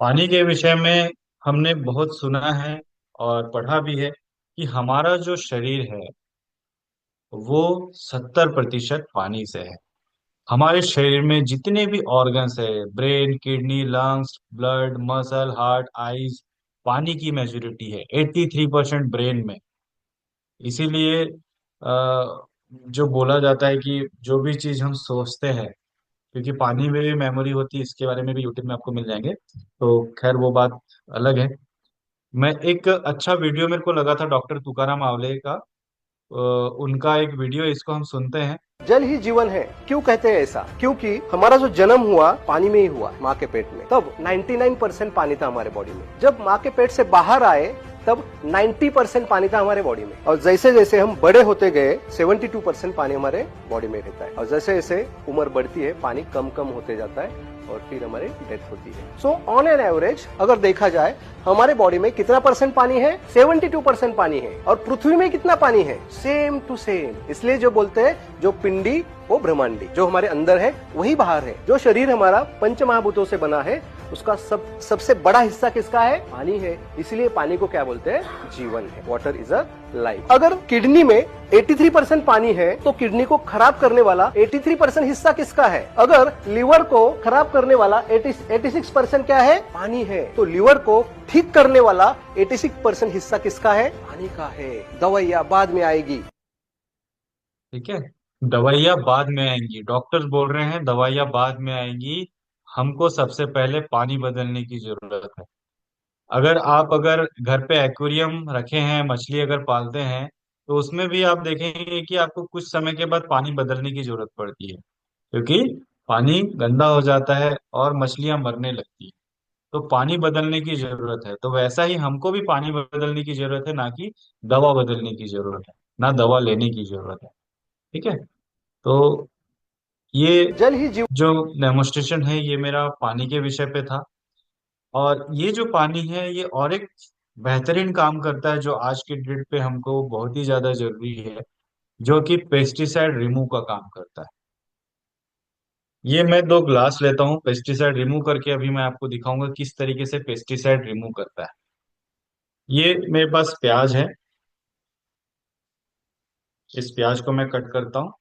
Speaker 1: पानी के विषय में हमने बहुत सुना है और पढ़ा भी है कि हमारा जो शरीर है वो 70% पानी से है। हमारे शरीर में जितने भी ऑर्गन्स है, brain, kidney, lungs, blood, muscle, heart, eyes, पानी की मेजोरिटी है 83% ब्रेन में। इसीलिए जो बोला जाता है कि जो भी चीज हम सोचते हैं, क्योंकि पानी में भी मेमोरी होती है, इसके बारे में भी यूट्यूब में आपको मिल जाएंगे। तो खैर वो बात अलग है। मैं एक अच्छा वीडियो मेरे को लगा था डॉक्टर तुकाराम आवले का। उनका एक वीडियो, इसको हम सुनते हैं।
Speaker 2: जल ही जीवन है। क्यों कहते हैं ऐसा? क्योंकि हमारा जो जन्म हुआ पानी में ही हुआ, माँ के पेट में। तब 99% पानी था हमारे बॉडी में। जब माँ के पेट से बाहर आए तब 90% पानी था हमारे बॉडी में। और जैसे जैसे हम बड़े होते गए 72% पानी हमारे बॉडी में रहता है। और जैसे जैसे उम्र बढ़ती है पानी कम कम होते जाता है और फिर हमारी डेथ होती है। सो ऑन एन एवरेज अगर देखा जाए हमारे बॉडी में कितना परसेंट पानी है? 72% पानी है। और पृथ्वी में कितना पानी है? Same to same. इसलिए जो बोलते हैं जो पिंडी वो ब्रह्मांडी, जो हमारे अंदर है वही बाहर है। जो शरीर हमारा पंच महाभूतों से बना है उसका सबसे बड़ा हिस्सा किसका है? पानी है। इसलिए पानी को क्या बोलते हैं? जीवन है। Water is a life. अगर किडनी में 83% पानी है तो किडनी को खराब करने वाला 83% हिस्सा किसका है? अगर लीवर को खराब करने वाला 86% क्या है? पानी है। तो लीवर को ठीक करने वाला 86% हिस्सा किसका है? पानी का है। दवाइयां बाद में आएगी।
Speaker 1: ठीक है, दवाइयाँ बाद में आएंगी, डॉक्टर्स बोल रहे हैं दवाइयाँ बाद में आएंगी। हमको सबसे पहले पानी बदलने की जरूरत है। अगर घर पे एक्वेरियम रखे हैं, मछली अगर पालते हैं, तो उसमें भी आप देखेंगे कि आपको कुछ समय के बाद पानी बदलने की जरूरत पड़ती है, क्योंकि पानी गंदा हो जाता है और मछलियां मरने लगती है। तो पानी बदलने की जरूरत है। तो वैसा ही हमको भी पानी बदलने की जरूरत है, ना कि दवा बदलने की जरूरत है, ना दवा लेने की जरूरत है। ठीक है। तो ये
Speaker 2: जल ही जीवन।
Speaker 1: जो डेमोन्स्ट्रेशन है ये मेरा पानी के विषय पे था। और ये जो पानी है ये और एक बेहतरीन काम करता है जो आज के डेट पे हमको बहुत ही ज्यादा जरूरी है, जो कि पेस्टिसाइड रिमूव का काम करता है। ये मैं 2 ग्लास लेता हूँ पेस्टिसाइड रिमूव करके, अभी मैं आपको दिखाऊंगा किस तरीके से पेस्टिसाइड रिमूव करता है। ये मेरे पास प्याज है, इस प्याज को मैं कट करता हूँ।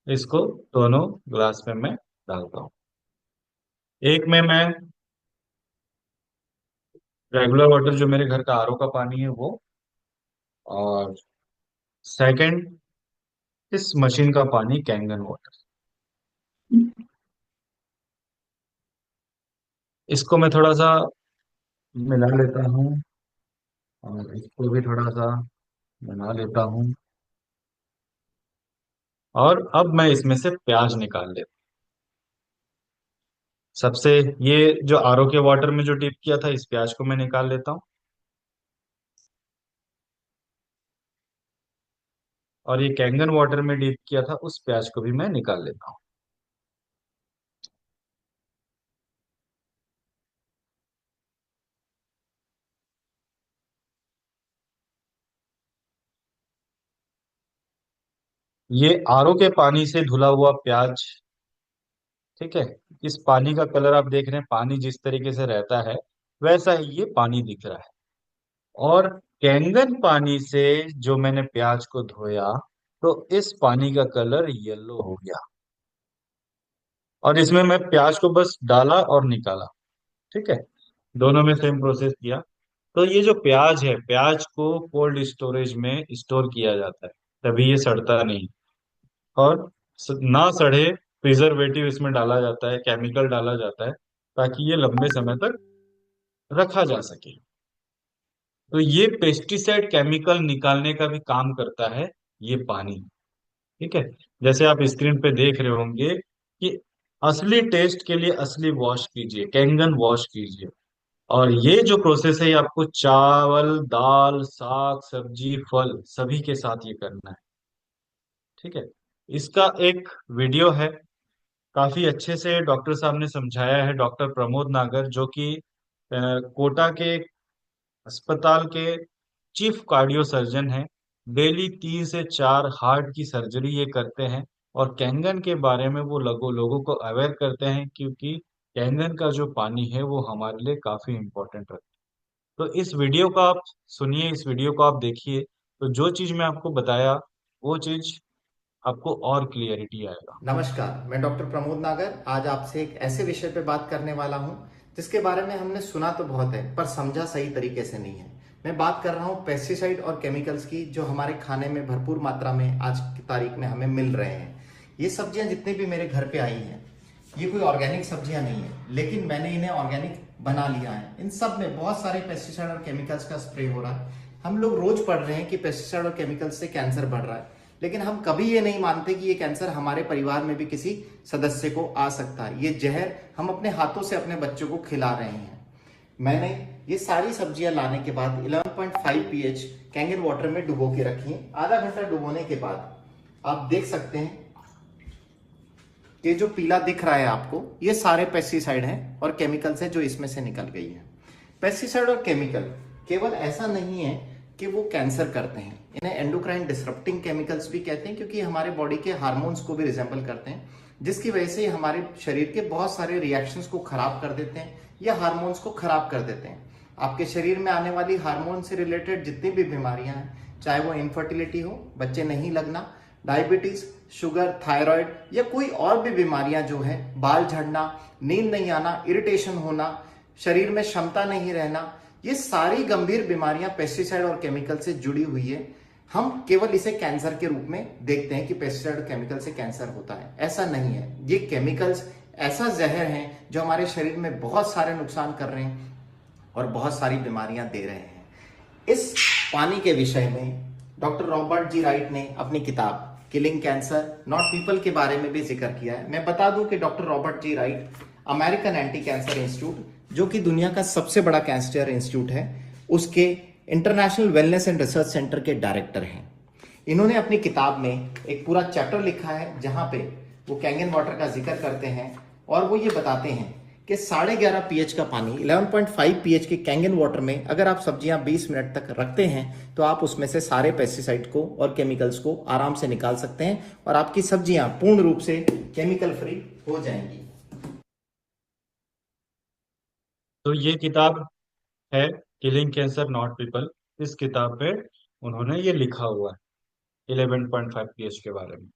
Speaker 1: इसको दोनों ग्लास में मैं डालता हूँ। एक में मैं रेगुलर वाटर, जो मेरे घर का आरओ का पानी है वो, और सेकंड इस मशीन का पानी, कैंगन वाटर। इसको मैं थोड़ा सा मिला लेता हूँ, और इसको भी थोड़ा सा मिला लेता हूँ। और अब मैं इसमें से प्याज निकाल लेता हूँ। सबसे ये जो आरओ के वाटर में जो डिप किया था इस प्याज को मैं निकाल लेता हूँ। और ये कैंगन वाटर में डिप किया था उस प्याज को भी मैं निकाल लेता हूँ। ये आरओ के पानी से धुला हुआ प्याज। ठीक है। इस पानी का कलर आप देख रहे हैं, पानी जिस तरीके से रहता है वैसा ही ये पानी दिख रहा है। और कैंगन पानी से जो मैंने प्याज को धोया, तो इस पानी का कलर येलो हो गया। और इसमें मैं प्याज को बस डाला और निकाला। ठीक है, दोनों में सेम प्रोसेस किया। तो ये जो प्याज है, प्याज को कोल्ड स्टोरेज में स्टोर किया जाता है, तभी ये सड़ता नहीं। और ना सड़े, प्रिजर्वेटिव इसमें डाला जाता है, केमिकल डाला जाता है, ताकि ये लंबे समय तक रखा जा सके। तो ये पेस्टिसाइड केमिकल निकालने का भी काम करता है ये पानी। ठीक है। जैसे आप स्क्रीन पे देख रहे होंगे कि असली टेस्ट के लिए असली वॉश कीजिए, कैंगन वॉश कीजिए। और ये जो प्रोसेस है ये आपको चावल, दाल, साग, सब्जी, फल सभी के साथ ये करना है। ठीक है। इसका एक वीडियो है, काफी अच्छे से डॉक्टर साहब ने समझाया है, डॉक्टर प्रमोद नागर, जो कि कोटा के अस्पताल के चीफ कार्डियो सर्जन हैं। डेली 3 से 4 हार्ट की सर्जरी ये करते हैं। और कैंगन के बारे में वो लोगों को अवेयर करते हैं, क्योंकि कैंगन का जो पानी है वो हमारे लिए काफी इंपॉर्टेंट है। तो इस वीडियो को आप सुनिए, इस वीडियो को आप देखिए, तो जो चीज मैं आपको बताया वो चीज आपको और क्लियरिटी आएगा।
Speaker 3: नमस्कार, मैं डॉक्टर प्रमोद नागर आज आपसे एक ऐसे विषय पे बात करने वाला हूं जिसके बारे में हमने सुना तो बहुत है पर समझा सही तरीके से नहीं है। मैं बात कर रहा हूं पेस्टिसाइड और केमिकल्स की, जो हमारे खाने में भरपूर मात्रा में आज की तारीख में हमें मिल रहे हैं। ये सब्जियां जितनी भी मेरे घर पे आई हैं, ये कोई ऑर्गेनिक सब्जियां नहीं है, लेकिन मैंने इन्हें ऑर्गेनिक बना लिया है। इन सब में बहुत सारे पेस्टिसाइड और केमिकल्स का स्प्रे हो रहा है। हम लोग रोज पढ़ रहे हैं कि पेस्टिसाइड और केमिकल्स से कैंसर बढ़ रहा है, लेकिन हम कभी ये नहीं मानते कि ये कैंसर हमारे परिवार में भी किसी सदस्य को आ सकता है। ये जहर हम अपने हाथों से अपने बच्चों को खिला रहे हैं। मैंने ये सारी सब्जियां लाने के बाद 11.5 pH कैंगन वाटर में डुबो के रखी है। आधा घंटा डुबोने के बाद आप देख सकते हैं कि जो पीला दिख रहा है आपको, ये सारे पेस्टिसाइड हैं और केमिकल्स हैं जो इसमें से निकल गई हैं। पेस्टिसाइड और केमिकल केवल ऐसा नहीं है कि वो कैंसर करते हैं, इन्हें एंडोक्राइन डिसरप्टिंग केमिकल्स भी कहते हैं, क्योंकि हमारे बॉडी के हार्मोन्स को भी रिजेंबल करते हैं, जिसकी वजह से हमारे शरीर के बहुत सारे रिएक्शंस को खराब कर देते हैं या हार्मोन्स को खराब कर देते हैं। आपके शरीर में आने वाली हार्मोन से रिलेटेड जितनी भी बीमारियां हैं, चाहे वो इनफर्टिलिटी हो, बच्चे नहीं लगना, डायबिटीज, शुगर, थायराइड या कोई और भी बीमारियां जो है, बाल झड़ना, नींद नहीं आना, इरिटेशन होना, शरीर में क्षमता नहीं रहना, ये सारी गंभीर बीमारियां पेस्टिसाइड और केमिकल से जुड़ी हुई है। हम केवल इसे कैंसर के रूप में देखते हैं कि पेस्टिसाइड और केमिकल से कैंसर होता है, ऐसा नहीं है। ये केमिकल्स ऐसा जहर है जो हमारे शरीर में बहुत सारे नुकसान कर रहे हैं और बहुत सारी बीमारियां दे रहे हैं। इस पानी के विषय में डॉक्टर रॉबर्ट जी राइट ने अपनी किताब किलिंग कैंसर नॉट पीपल के बारे में भी जिक्र किया है। मैं बता दूं कि doctor Robert G Wright American anti cancer institute, जो कि दुनिया का सबसे बड़ा कैंसर इंस्टीट्यूट है, उसके international wellness and research centre के डायरेक्टर हैं। इन्होंने अपनी किताब में एक पूरा चैप्टर लिखा है जहां पे वो कैंगन वाटर का जिक्र करते हैं और वो ये बताते हैं कि 11.5 pH का पानी 11.5 pH के कैंगन वाटर में अगर आप सब्जियां 20 मिनट तक रखते हैं तो आप उसमें से सारे पेस्टिसाइड को और केमिकल्स को आराम से निकाल सकते हैं और आपकी सब्जियां पूर्ण रूप से केमिकल फ्री हो जाएंगी।
Speaker 1: तो ये किताब है किलिंग कैंसर नॉट पीपल। इस किताब पे उन्होंने ये लिखा हुआ है 11.5 पीएच के बारे में।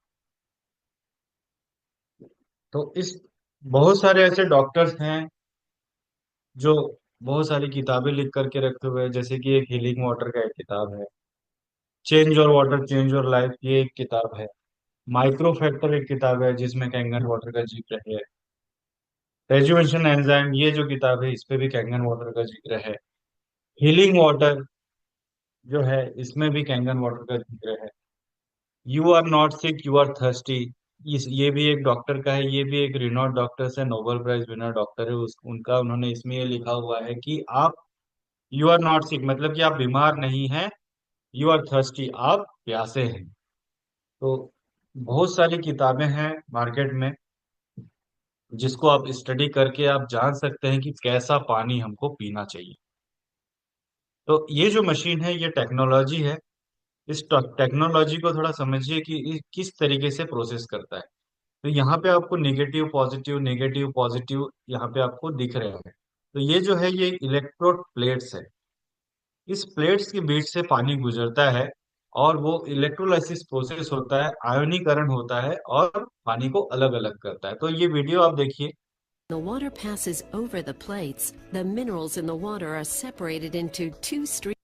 Speaker 1: तो इस बहुत सारे ऐसे डॉक्टर्स हैं जो बहुत सारी किताबें लिख करके रखे हुए हैं, जैसे कि एक हीलिंग वाटर का एक किताब है, change your water change your life ये एक किताब है, माइक्रो फैक्टर एक किताब है जिसमें कैंगन वाटर का जिक्र है, रेजुवेशन एंजाइम ये जो किताब है इस पे भी कैंगन वाटर का जिक्र है, हीलिंग वाटर जो है इसमें भी कैंगन वाटर का जिक्र है, you are not sick you are thirsty इस ये भी एक डॉक्टर का है, ये भी एक रिनोड डॉक्टर है, नोबेल प्राइज विनर डॉक्टर है, उनका उन्होंने इसमें ये लिखा हुआ है कि आप यू आर नॉट सिक मतलब कि आप बीमार नहीं हैं, यू आर थर्स्टी आप प्यासे हैं। तो बहुत सारी किताबें हैं मार्केट में जिसको आप स्टडी करके आप जान सकते हैं कि कैसा पानी हमको पीना चाहिए। तो ये जो मशीन है ये टेक्नोलॉजी है, इस टेक्नोलॉजी को थोड़ा समझिए कि किस तरीके से प्रोसेस करता है। तो यहाँ पे आपको नेगेटिव पॉजिटिव यहाँ पे आपको दिख रहे हैं। तो ये जो है ये इलेक्ट्रोड प्लेट्स है, इस प्लेट्स के बीच से पानी गुजरता है और वो इलेक्ट्रोलाइसिस प्रोसेस होता है, आयनीकरण होता है और पानी को अलग अलग करता है। तो ये वीडियो आप देखिए।
Speaker 4: The water passes over the plates. The minerals in the water are separated into two streams.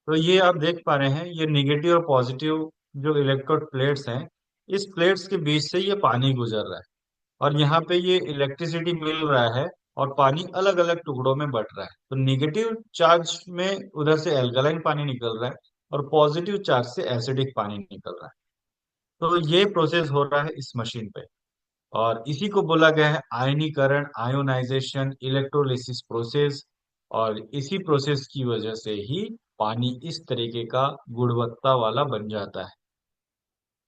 Speaker 1: तो ये आप देख पा रहे हैं ये निगेटिव और पॉजिटिव जो इलेक्ट्रोड प्लेट्स हैं, इस प्लेट्स के बीच से ये पानी गुजर रहा है और यहाँ पे ये इलेक्ट्रिसिटी मिल रहा है और पानी अलग अलग टुकड़ों में बट रहा है। तो निगेटिव चार्ज में उधर से एल्कलाइन पानी निकल रहा है और पॉजिटिव चार्ज से एसिडिक पानी निकल रहा है। तो ये प्रोसेस हो रहा है इस मशीन पे और इसी को बोला गया है आयनीकरण, आयोनाइजेशन, इलेक्ट्रोलिसिस प्रोसेस। और इसी प्रोसेस की वजह से ही पानी इस तरीके का गुणवत्ता वाला बन जाता है।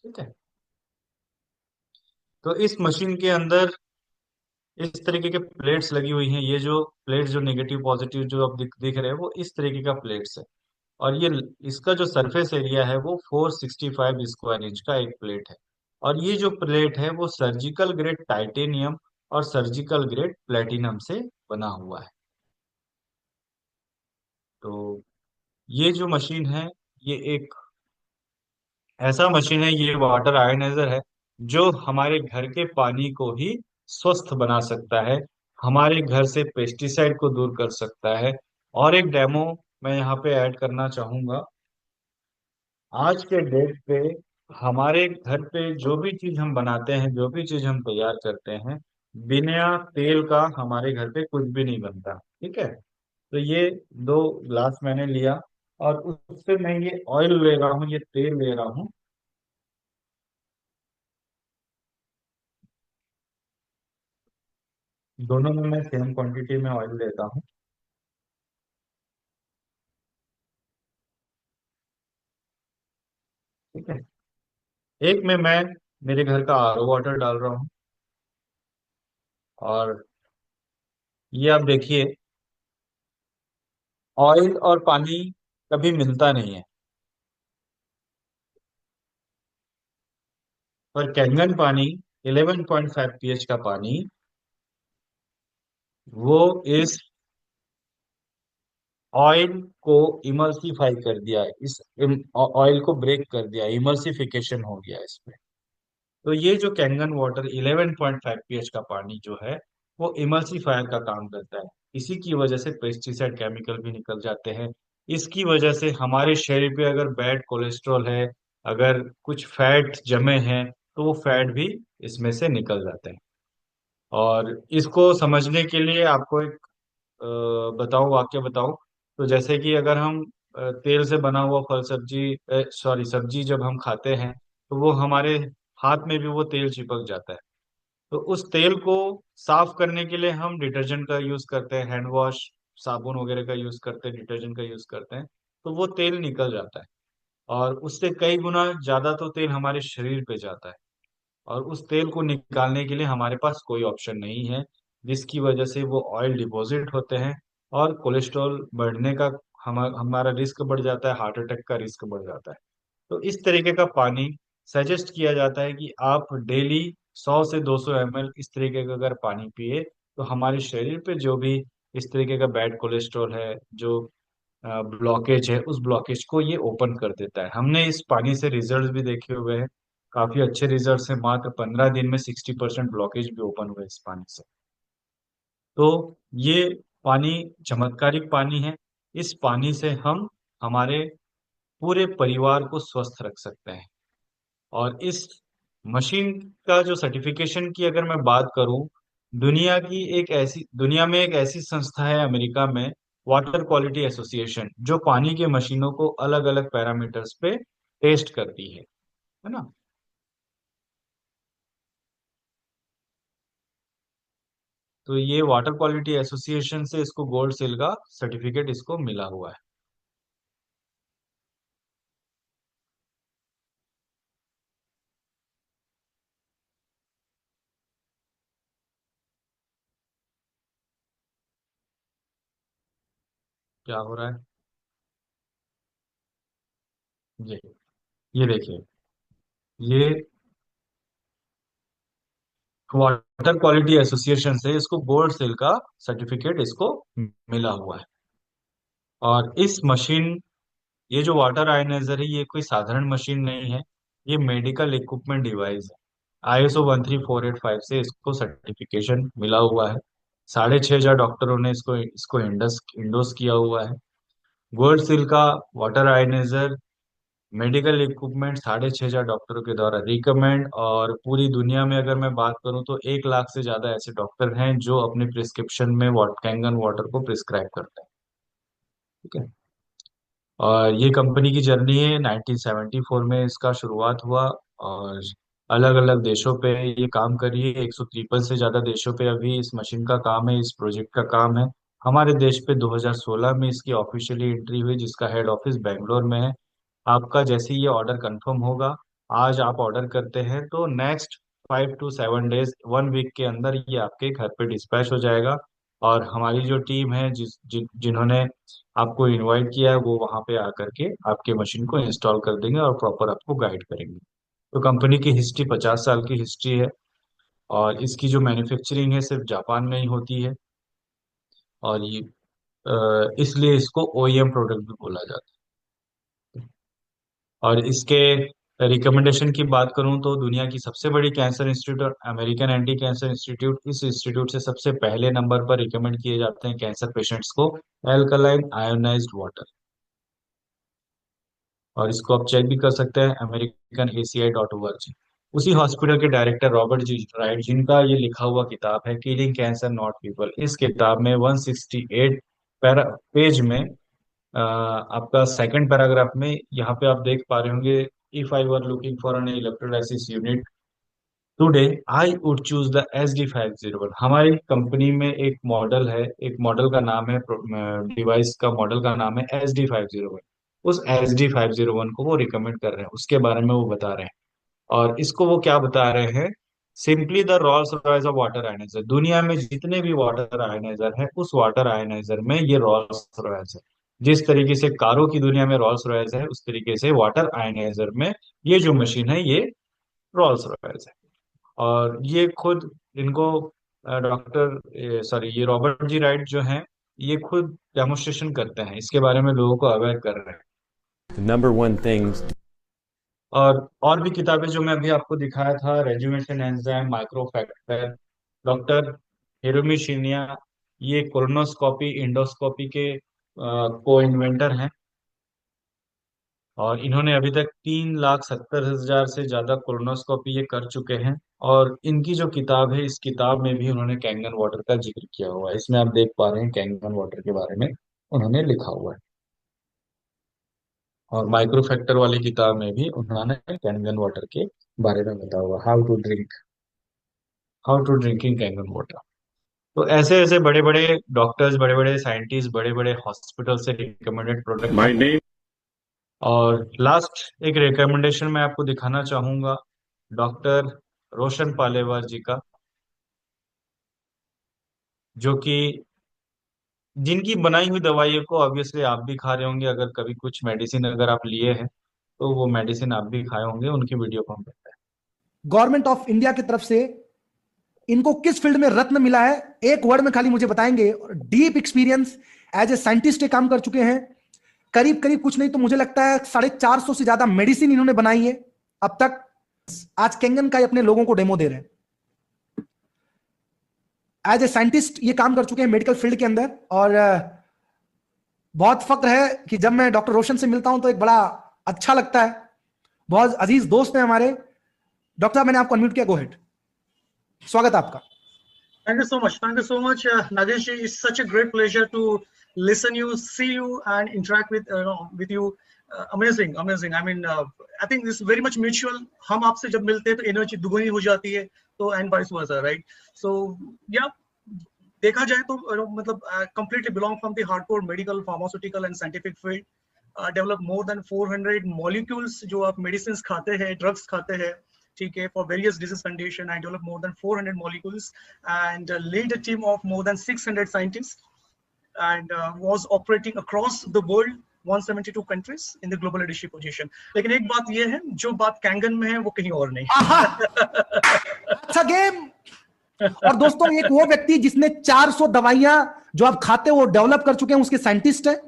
Speaker 1: ठीक है। तो इस मशीन के अंदर इस तरीके के प्लेट्स लगी हुई हैं, ये जो प्लेट्स जो नेगेटिव पॉजिटिव जो आप दिख रहे हैं वो इस तरीके का प्लेट्स है। और ये इसका जो सरफेस एरिया है वो 465 स्क्वायर इंच का एक प्लेट है। और ये जो प्लेट है वो सर्जिकल ग्रेड टाइटेनियम और सर्जिकल ग्रेड प्लेटिनम से बना हुआ है। तो ये जो मशीन है ये एक ऐसा मशीन है, ये वाटर आयोनाइजर है जो हमारे घर के पानी को ही स्वस्थ बना सकता है, हमारे घर से पेस्टिसाइड को दूर कर सकता है। और एक डेमो मैं यहाँ पे ऐड करना चाहूंगा। आज के डेट पे हमारे घर पे जो भी चीज हम बनाते हैं, जो भी चीज हम तैयार करते हैं, बिना तेल का हमारे घर पे कुछ भी नहीं बनता। ठीक है। तो ये 2 ग्लास मैंने लिया, और उससे मैं ये ऑयल ले रहा हूँ, ये तेल ले रहा हूँ। दोनों में मैं सेम क्वांटिटी में ऑयल लेता हूँ। ठीक है। एक में मैं मेरे घर का आरओ वाटर डाल रहा हूँ। और ये आप देखिए, ऑयल और पानी कभी मिलता नहीं है, पर कैंगन पानी 11.5 pH का पानी, वो इस ऑयल को इमल्सिफाई कर दिया है, इस ऑयल को ब्रेक कर दिया, इमल्सिफिकेशन हो गया इसमें। तो ये जो कैंगन वाटर 11.5 pH का पानी जो है, वो इमल्सिफायर का काम करता है। इसी की वजह से पेस्टिसाइड केमिकल भी निकल जाते हैं। इसकी वजह से हमारे शरीर पे अगर बैड कोलेस्ट्रॉल है, अगर कुछ फैट जमे हैं, तो वो फैट भी इसमें से निकल जाते हैं। और इसको समझने के लिए आपको एक बताऊं, वाक्य बताऊं। तो जैसे कि अगर हम तेल से बना हुआ फल सब्जी, सॉरी, सब्जी जब हम खाते हैं, तो वो हमारे हाथ में भी वो तेल चिपक जाता है। तो उस तेल को साफ करने के लिए हम डिटर्जेंट का यूज करते हैं, हैंड वॉश, साबुन वगैरह का यूज करते हैं, डिटर्जेंट का यूज करते हैं। तो वो तेल निकल जाता है, और उससे कई गुना ज्यादा तो तेल हमारे शरीर पे जाता है। और उस तेल को निकालने के लिए हमारे पास कोई ऑप्शन नहीं है, जिसकी वजह से वो ऑयल डिपॉजिट होते हैं, और कोलेस्ट्रॉल बढ़ने का हमारा रिस्क बढ़ जाता है, हार्ट अटैक का रिस्क बढ़ जाता है। तो इस तरीके का पानी सजेस्ट किया जाता है कि आप डेली 100 से 200 ml इस तरीके का अगर पानी पिए, तो हमारे शरीर पे जो भी इस तरीके का बैड कोलेस्ट्रॉल है, जो ब्लॉकेज है, उस ब्लॉकेज को ये ओपन कर देता है। हमने इस पानी से रिजल्ट्स भी देखे हुए हैं, काफी अच्छे रिजल्ट्स हैं। मात्र 15 दिन में 60% ब्लॉकेज भी ओपन हुए इस पानी से। तो ये पानी चमत्कारिक पानी है। इस पानी से हम हमारे पूरे परिवार को स्वस्थ रख सकते हैं। और इस मशीन का जो सर्टिफिकेशन की अगर मैं बात करूं, दुनिया में एक ऐसी संस्था है अमेरिका में, वाटर क्वालिटी एसोसिएशन, जो पानी के मशीनों को अलग अलग पैरामीटर्स पे टेस्ट करती है ना। तो ये वाटर क्वालिटी एसोसिएशन से इसको गोल्ड सील का सर्टिफिकेट इसको मिला हुआ है। क्या हो रहा है? जी, ये देखिए, ये वाटर क्वालिटी एसोसिएशन से इसको गोल्ड सील का सर्टिफिकेट इसको मिला हुआ है। और इस मशीन, ये जो वाटर आयनाइजर है, ये कोई साधारण मशीन नहीं है, ये मेडिकल इक्विपमेंट डिवाइस है। ISO 13485 से इसको सर्टिफिकेशन मिला हुआ है। 6500 डॉक्टरों ने इसको इसको इंडस इंडोस किया हुआ है। गोल्ड सील का वाटर आयनाइजर मेडिकल इक्विपमेंट 6500 डॉक्टरों के द्वारा रिकमेंड। और पूरी दुनिया में अगर मैं बात करूं, तो 1 लाख से ज्यादा ऐसे डॉक्टर हैं जो अपने प्रिस्क्रिप्शन में कैंगन वाटर को प्रिस्क्राइब करते हैं। ठीक है। और ये कंपनी की जर्नी है, 1974 में इसका शुरुआत हुआ। और अलग अलग देशों पे ये काम करी है, 153 से ज्यादा देशों पे अभी इस मशीन का काम है, इस प्रोजेक्ट का काम है। हमारे देश पे 2016 में इसकी ऑफिशियली एंट्री हुई, जिसका हेड ऑफिस बेंगलोर में है। आपका जैसे ही ये ऑर्डर कंफर्म होगा, आज आप ऑर्डर करते हैं, तो नेक्स्ट 5 to 7 डेज, 1 वीक के अंदर ये आपके घर पे डिस्पैच हो जाएगा। और हमारी जो टीम है, जिन्होंने आपको इनवाइट किया है, वो वहां पे आकर के आपके मशीन को इंस्टॉल कर देंगे और प्रॉपर आपको गाइड करेंगे। तो कंपनी की हिस्ट्री 50 साल की हिस्ट्री है। और इसकी जो मैन्युफैक्चरिंग है, सिर्फ जापान में ही होती है। और ये इसलिए इसको OEM प्रोडक्ट भी बोला जाता है। और इसके रिकमेंडेशन की बात करूं, तो दुनिया की सबसे बड़ी cancer institute, American anti cancer institute, इस इंस्टीट्यूट से सबसे पहले नंबर पर रिकमेंड किए जाते हैं कैंसर पेशेंट्स को एल्कलाइन आयोनाइज्ड वाटर। और इसको आप चेक भी कर सकते हैं, americanACI.org। उसी हॉस्पिटल के डायरेक्टर रॉबर्ट जी राइट, जिनका ये लिखा हुआ किताब है किलिंग कैंसर नॉट पीपल, इस किताब में 168 पेज में आपका सेकंड पैराग्राफ में यहाँ पे आप देख पा रहे होंगे, if I were looking for an electrolysis unit today I would choose the SD501। हमारी कंपनी में एक मॉडल है, एक मॉडल का नाम है, डिवाइस का मॉडल का नाम है SD501। उस SD501 को वो रिकमेंड कर रहे हैं, उसके बारे में वो बता रहे हैं। और इसको वो क्या बता रहे हैं, simply the Rolls Royce of water ioniser. दुनिया में जितने भी वाटर आयनाइजर है, उस वाटर आयनाइजर में ये रोल्स रॉयस है। जिस तरीके से कारों की दुनिया में रोल्स रॉयस है, उस तरीके से वाटर आयनाइजर में ये जो मशीन है ये रोल्स रॉयस है। और ये खुद इनको डॉक्टर सॉरी ये रॉबर्ट जी राइट जो हैं, ये खुद डेमोन्स्ट्रेशन करते हैं, इसके बारे में लोगों को अवेयर कर रहे हैं।
Speaker 5: The number one thing
Speaker 1: और भी किताबें जो मैं अभी आपको दिखाया था, रेजुमेशन एंजाइम, माइक्रोफैक्टर, डॉक्टर हिरोमी शिनिया, ये कोलोनोस्कोपी इंडोस्कोपी के को इन्वेंटर हैं। और इन्होंने अभी तक 3,70,000 से ज्यादा कोलोनोस्कोपी ये कर चुके हैं। और इनकी जो किताब है, इस किताब में भी उन्होंने कैंगन वाटर का जिक्र किया हुआ है, इसमें आप देख पा रहे हैं कैंगन वाटर के बारे में उन्होंने लिखा हुआ है। और माइक्रोफैक्टर वाली किताब में भी उन्होंने कैंगन वाटर के बारे में बताया हुआ, how to drinking Kangen water. तो ऐसे ऐसे बड़े बड़े डॉक्टर्स, बड़े बड़े साइंटिस्ट, बड़े बड़े हॉस्पिटल से रिकमेंडेड प्रोडक्ट
Speaker 5: my
Speaker 1: है।
Speaker 5: name
Speaker 1: और लास्ट एक रिकमेंडेशन मैं आपको दिखाना चाहूंगा, डॉक्टर रोशन पालेवार जी का, जो कि जिनकी बनाई हुई दवाइयों को ऑब्वियसली आप भी खा रहे होंगे, अगर कभी कुछ मेडिसिन अगर आप लिए हैं तो वो मेडिसिन आप भी खाए होंगे, उनकी वीडियो को हम देखते हैं।
Speaker 6: गवर्नमेंट ऑफ इंडिया की तरफ से इनको किस फील्ड में रत्न मिला है, एक वर्ड में खाली मुझे बताएंगे। Deep experience as a scientist काम कर चुके हैं, करीब करीब कुछ नहीं तो मुझे लगता है 450 से ज्यादा मेडिसिन इन्होंने बनाई है अब तक। आज कैंगन का ही अपने लोगों को डेमो दे रहे हैं। एज ए साइंटिस्ट ये काम कर चुके हैं मेडिकल फील्ड के अंदर। और बहुत फक्र है कि जब मैं डॉक्टर रोशन से मिलता हूं तो एक बड़ा अच्छा लगता है। बहुत अजीज दोस्त हैं हमारे। डॉक्टर साहब मैंने आपको अनम्यूट किया, गो हेड, स्वागत है आपका।
Speaker 7: Thank you so much. Thank you so much, Nagesh. It's such a great pleasure to listen you, see you, and interact with you. Amazing, amazing. I mean, I think this is very much mutual. हम आपसे जब मिलते हैं तो energy दुगनी हो जाती है, तो एंड वाइस वर्सा, राइट? सो या देखा जाए तो मतलब completely belong from the hardcore medical, pharmaceutical and scientific field. Develop more than 400 molecules जो आप medicines खाते हैं, drugs खाते हैं, ठीक है, for various disease condition. I developed more than 400 molecules and lead a team of more than 600 scientists and was operating across the world, 172 countries in the global leadership position. लेकिन एक बात ये है, जो बात कैंगन में है वो कहीं और नहीं।
Speaker 6: अच्छा गेम। और दोस्तों एक वो व्यक्ति जिसने 400 दवाइयां जो आप खाते हो वो डेवलप कर चुके हैं, उसके साइंटिस्ट है।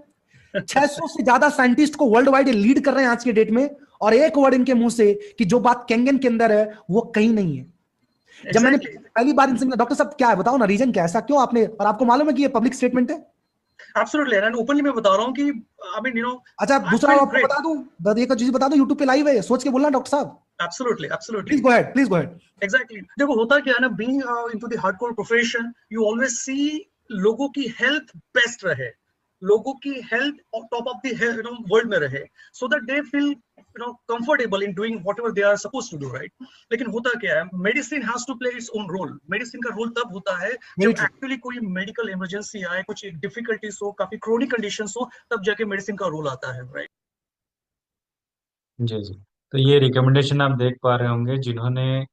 Speaker 6: 600 से ज्यादा साइंटिस्ट को वर्ल्ड वाइड लीड कर रहे हैं आज के डेट में। और एक वर्ड इनके मुंह से कि जो बात कैंगन के अंदर है वो कहीं नहीं है। जब मैंने पहली बार इनसे मिला, डॉक्टर साहब क्या है बताओ ना, रीजन क्या है, ऐसा क्यों आपने, और आपको मालूम है कि ये पब्लिक स्टेटमेंट है?
Speaker 7: Absolutely, and openly मैं बता रहा हूँ कि I mean,
Speaker 6: अच्छा दूसरा आपको बता दूं, एक चीज बता दूं, यूट्यूब पे लाइव है, सोच के बोलना डॉक्टर साहब।
Speaker 7: Absolutely, absolutely.
Speaker 6: Please go ahead, please go ahead.
Speaker 7: Exactly. देखो होता क्या है ना, being into the hardcore profession, you always see लोगों की health best रहे, लोगों की health top of the world में रहे, so that they feel comfortable in doing whatever they are supposed to do, right? लेकिन होता क्या है, medicine has to play its own role. medicine का role तब होता है जब actually कोई medical emergency आए, कुछ difficulties हो, काफी chronic conditions हो, तब जाके medicine का role आता है, right?
Speaker 1: जी जी। तो ये रिकमेंडेशन आप देख पा रहे होंगे, जिन्होंने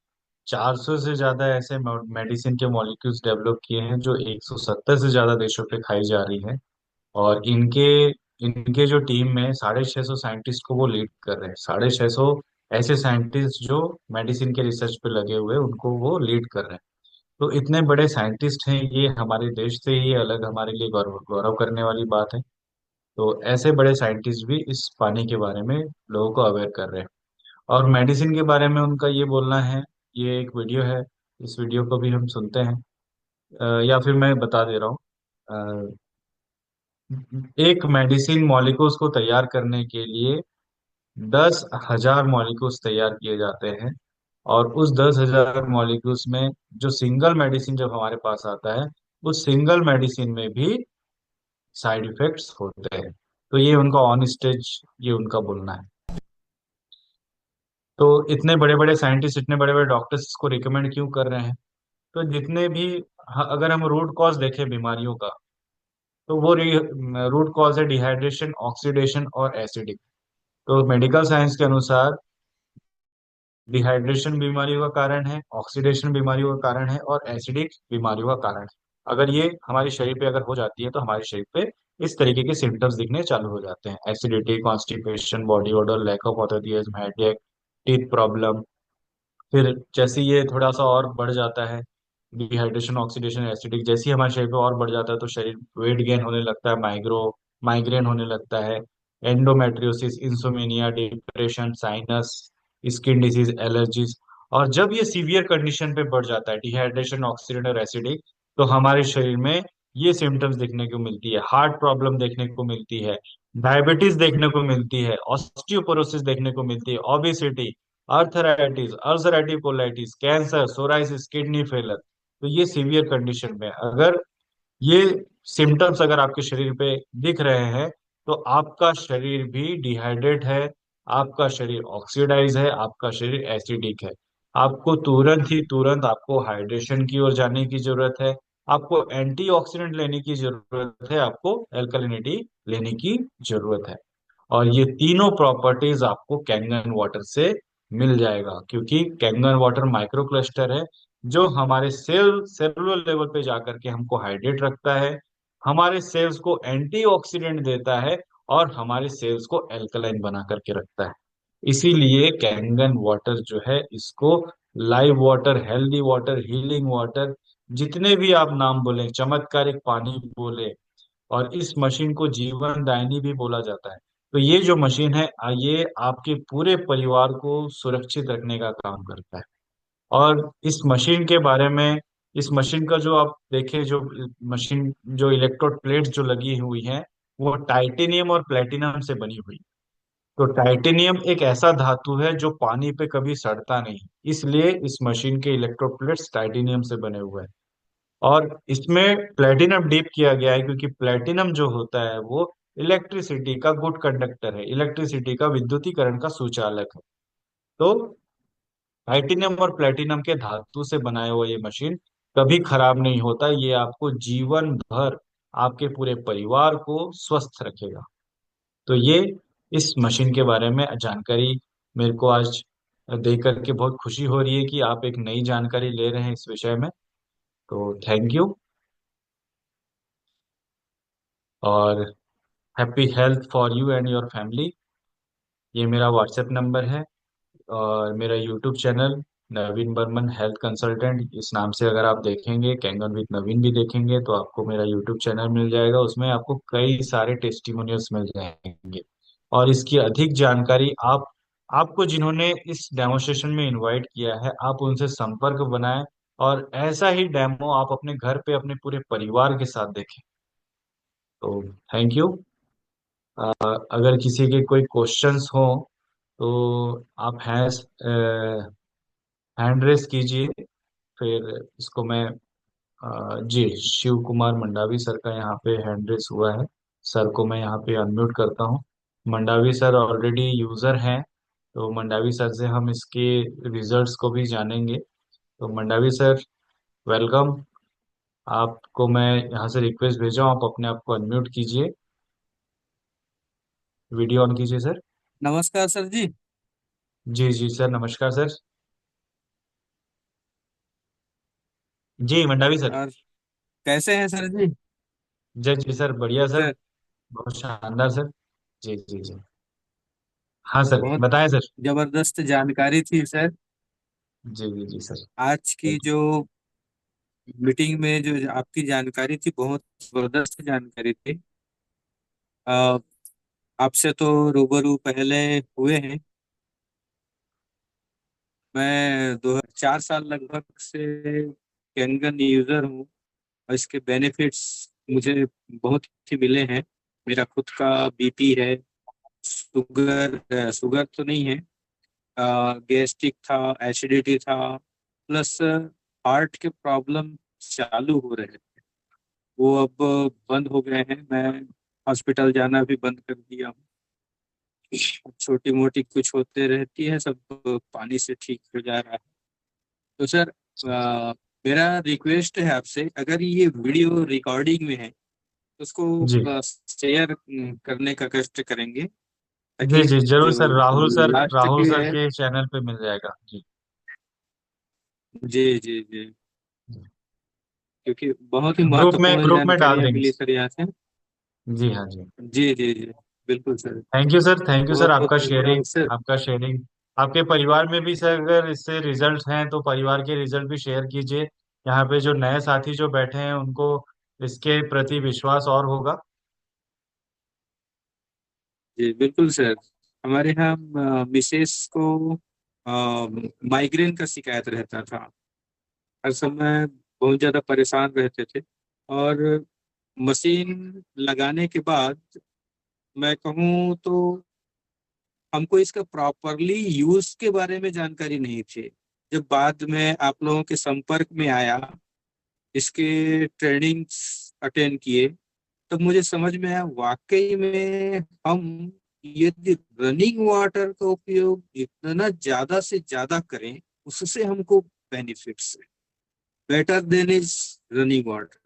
Speaker 1: 400 से ज्यादा ऐसे मेडिसिन के मॉलिक्यूल्स डेवलप किए हैं जो 170 से ज्यादा देशों पे खाई जा रही है। और इनके इनके जो टीम में 650 साइंटिस्ट को वो लीड कर रहे हैं। 650 ऐसे साइंटिस्ट जो मेडिसिन के रिसर्च पे लगे हुए हैं, उनको वो लीड कर रहे हैं। तो इतने बड़े साइंटिस्ट हैं, ये हमारे देश से ही अलग हमारे लिए गौरव गौरव करने वाली बात है। तो ऐसे बड़े साइंटिस्ट भी इस पानी के बारे में लोगों को अवेयर कर रहे हैं। और मेडिसिन के बारे में उनका ये बोलना है, ये एक वीडियो है, इस वीडियो को भी हम सुनते हैं। या फिर मैं बता दे रहा हूँ, एक मेडिसिन मॉलिक्यूल्स को तैयार करने के लिए 10,000 मॉलिक्यूल्स तैयार किए जाते हैं। और उस 10,000 मॉलिक्यूल्स में जो सिंगल मेडिसिन जब हमारे पास आता है, उस सिंगल मेडिसिन में भी साइड इफेक्ट्स होते हैं। तो ये उनका ऑन स्टेज, ये उनका बोलना है। तो इतने बड़े बड़े साइंटिस्ट, इतने बड़े बड़े डॉक्टर्स इसको रिकमेंड क्यों कर रहे हैं? तो जितने भी, अगर हम रूट कॉज देखें बीमारियों का, तो वो रूट कॉज है डिहाइड्रेशन, ऑक्सीडेशन और एसिडिक। तो मेडिकल साइंस के अनुसार डिहाइड्रेशन बीमारियों का कारण है, ऑक्सीडेशन बीमारियों का कारण है, और एसिडिक बीमारियों का कारण है। अगर ये हमारे शरीर पे अगर हो जाती है तो हमारे शरीर पे इस तरीके के सिम्टम्स दिखने चालू हो जाते हैं: acidity, constipation, body odour, lack of ऑथोरिज्म, हेडेक, टीथ प्रॉब्लम। फिर जैसे ये थोड़ा सा और बढ़ जाता है, डिहाइड्रेशन, ऑक्सीडेशन, एसिडिक, जैसे ही हमारे शरीर पे और बढ़ जाता है तो शरीर वेट गेन होने लगता है, माइग्रेन होने लगता है, endometriosis, insomnia, depression, sinus, skin disease, allergies. और जब ये सीवियर कंडीशन पे बढ़ जाता है, डिहाइड्रेशन, ऑक्सीडेशन और एसिडिक, तो हमारे शरीर में ये सिम्टम्स देखने को मिलती है, हार्ट प्रॉब्लम देखने को मिलती है, डायबिटीज देखने को मिलती है, ऑस्टियोपोरोसिस देखने को मिलती है, obesity, arthritis, ulcerative colitis, cancer, psoriasis, kidney failure. तो ये सीवियर कंडीशन में अगर ये सिम्टम्स अगर आपके शरीर पे दिख रहे हैं, तो आपका शरीर भी डिहाइड्रेट है, आपका शरीर ऑक्सीडाइज है, आपका शरीर एसिडिक है। आपको तुरंत आपको हाइड्रेशन की ओर जाने की जरूरत है, आपको एंटीऑक्सीडेंट लेने की जरूरत है, आपको एल्कलिनिटी लेने की जरूरत है। और ये तीनों प्रॉपर्टीज आपको कैंगन वाटर से मिल जाएगा, क्योंकि कैंगन वाटर माइक्रो क्लस्टर है जो हमारे सेलुलर लेवल पे जाकर के हमको हाइड्रेट रखता है, हमारे सेल्स को एंटीऑक्सीडेंट देता है, और हमारे सेल्स को एल्कलाइन बना करके रखता है। इसीलिए कैंगन वाटर जो है, इसको live water, healthy water, healing water, जितने भी आप नाम बोले, चमत्कारिक पानी बोले, और इस मशीन को जीवन दायिनी भी बोला जाता है। तो ये जो मशीन है, ये आपके पूरे परिवार को सुरक्षित रखने का काम करता है। और इस मशीन के बारे में, इस मशीन का जो आप देखें, जो मशीन, जो इलेक्ट्रोड प्लेट्स जो लगी हुई हैं, वो टाइटेनियम और प्लेटिनम से बनी हुई। तो टाइटेनियम एक ऐसा धातु है जो पानी पे कभी सड़ता नहीं, इसलिए इस मशीन के इलेक्ट्रोड प्लेट्स टाइटेनियम से बने हुए हैं। और इसमें प्लेटिनम डीप किया गया है, क्योंकि प्लेटिनम जो होता है वो इलेक्ट्रिसिटी का गुड कंडक्टर है, इलेक्ट्रिसिटी का विद्युतीकरण का सुचालक है। तो टाइटेनियम और प्लेटिनम के धातु से बनाया हुआ ये मशीन कभी खराब नहीं होता, ये आपको जीवन भर, आपके पूरे परिवार को स्वस्थ रखेगा। तो ये इस मशीन के बारे में जानकारी मेरे को आज दे करके बहुत खुशी हो रही है कि आप एक नई जानकारी ले रहे हैं इस विषय में। तो थैंक यू। और happy health for you and your family. ये मेरा व्हाट्सएप नंबर है, और मेरा यूट्यूब चैनल नवीन बर्मन हेल्थ कंसल्टेंट, इस नाम से अगर आप देखेंगे, कैंगन विद नवीन भी देखेंगे, तो आपको मेरा यूट्यूब चैनल मिल जाएगा। उसमें आपको कई सारे टेस्टिमोनियल्स मिल जाएंगे। और इसकी अधिक जानकारी आपको जिन्होंने इस डेमोस्ट्रेशन में इनवाइट किया है, आप उनसे संपर्क बनाएं, और ऐसा ही डेमो आप अपने घर पे अपने पूरे परिवार के साथ देखें। तो थैंक यू। अगर किसी के कोई क्वेश्चंस हो तो आप हैंड रेस कीजिए। फिर इसको मैं जी, शिव कुमार मंडावी सर का यहाँ पे हैंड रेस हुआ है, सर को मैं यहाँ पे अनम्यूट करता हूँ। मंडावी सर ऑलरेडी यूजर हैं, तो मंडावी सर से हम इसके रिजल्ट्स को भी जानेंगे। तो मंडावी सर, वेलकम। आपको मैं यहाँ से रिक्वेस्ट भेजा हूँ, आप अपने आप को अनम्यूट कीजिए, वीडियो ऑन कीजिए सर।
Speaker 8: नमस्कार सर जी।
Speaker 1: जी जी सर, नमस्कार सर। जी मंडावी सर।
Speaker 8: और कैसे हैं सर जी?
Speaker 1: जी जी सर, बढ़िया सर,
Speaker 8: सर
Speaker 1: बहुत शानदार सर। जी जी जी। हाँ सर,
Speaker 8: बहुत
Speaker 1: बताएं सर।
Speaker 8: जबरदस्त जानकारी थी सर।
Speaker 1: जी जी जी सर।
Speaker 8: आज की जो मीटिंग में जो आपकी जानकारी थी बहुत जबरदस्त जानकारी थी। अ, आपसे तो रूबरू पहले हुए हैं। मैं 2004 साल लगभग से कैनगन यूजर हूँ, और इसके बेनिफिट्स मुझे बहुत ही मिले हैं। मेरा खुद का बीपी है, शुगर तो नहीं है, गैस्ट्रिक था, एसिडिटी था, प्लस हार्ट के प्रॉब्लम चालू हो रहे थे। वो अब बंद हो गए हैं। मैं हॉस्पिटल जाना भी बंद कर दिया हूँ। छोटी मोटी कुछ होते रहती है, सब पानी से ठीक हो जा रहा है। तो सर, मेरा रिक्वेस्ट है आपसे, अगर ये वीडियो रिकॉर्डिंग में है तो
Speaker 1: जी
Speaker 8: उसको शेयर करने का कष्ट करेंगे,
Speaker 1: जी
Speaker 8: ताकि
Speaker 1: जी, जरूर सर।
Speaker 8: जो लास्ट
Speaker 1: राहुल
Speaker 8: की
Speaker 1: सर
Speaker 8: है।
Speaker 1: के चैनल पे मिल जाएगा जी।
Speaker 8: जी जी जी, क्योंकि बहुत ही महत्वपूर्ण
Speaker 1: ग्रुप में डाल
Speaker 8: जानकारियां
Speaker 1: देंगे
Speaker 8: मिली
Speaker 1: सर।
Speaker 8: सर यहाँ से।
Speaker 1: जी हाँ जी।
Speaker 8: जी जी जी, बिल्कुल सर।
Speaker 1: थैंक यू सर,
Speaker 8: बहुत बहुत धन्यवाद सर।
Speaker 1: आपका शेयरिंग। आपके परिवार में भी सर अगर इससे रिजल्ट हैं तो परिवार के रिजल्ट भी शेयर कीजिए। यहाँ पे जो नए साथी जो बैठे हैं उनको इसके प्रति विश्वास और होगा।
Speaker 8: जी बिल्कुल सर। हमारे यहाँ मिसेस को माइग्रेन का शिकायत रहता था। हर समय बहुत ज्यादा परेशान रहते थे। और मशीन लगाने के बाद मैं कहूँ तो हमको इसका प्रॉपरली यूज के बारे में जानकारी नहीं थी। जब बाद में आप लोगों के संपर्क में आया, इसके ट्रेनिंग्स अटेंड किए, तब मुझे समझ में आया वाकई में हम यदि रनिंग वाटर का उपयोग जितना ज्यादा से ज्यादा करें, उससे हमको बेनिफिट्स है, better than is running water.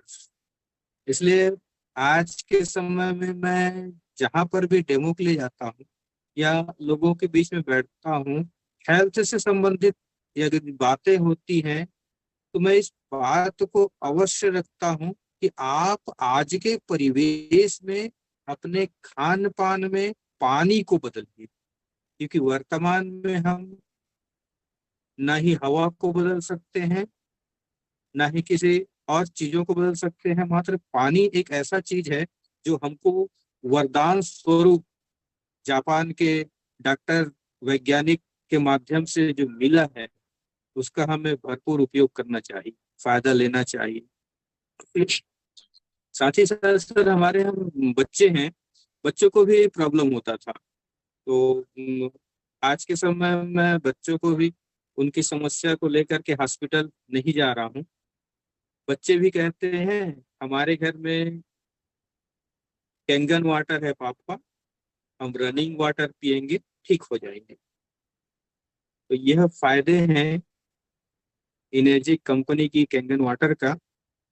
Speaker 8: इसलिए आज के समय में मैं जहां पर भी डेमो के लिए जाता हूँ या लोगों के बीच में बैठता हूँ, हेल्थ से संबंधित या यदि बातें होती हैं, तो मैं इस बात को अवश्य रखता हूँ कि आप आज के परिवेश में अपने खान पान में पानी को बदलिए। क्योंकि वर्तमान में हम ना ही हवा को बदल सकते हैं, ना ही किसी और चीजों को बदल सकते हैं। मात्र पानी एक ऐसा चीज है जो हमको वरदान स्वरूप जापान के डॉक्टर, वैज्ञानिक के माध्यम से जो मिला है, उसका हमें भरपूर उपयोग करना चाहिए, फायदा लेना चाहिए। साथ ही साथ सर, हमारे यहाँ बच्चे हैं, बच्चों को भी प्रॉब्लम होता था। तो आज के समय में बच्चों को भी उनकी समस्या को लेकर के हॉस्पिटल नहीं जा रहा हूँ। बच्चे भी कहते हैं हमारे घर में कैंगन वाटर है पापा, हम रनिंग वाटर पियेंगे, ठीक हो जाएंगे। तो यह फायदे हैं इनर्जी कंपनी की कैंगन वाटर का।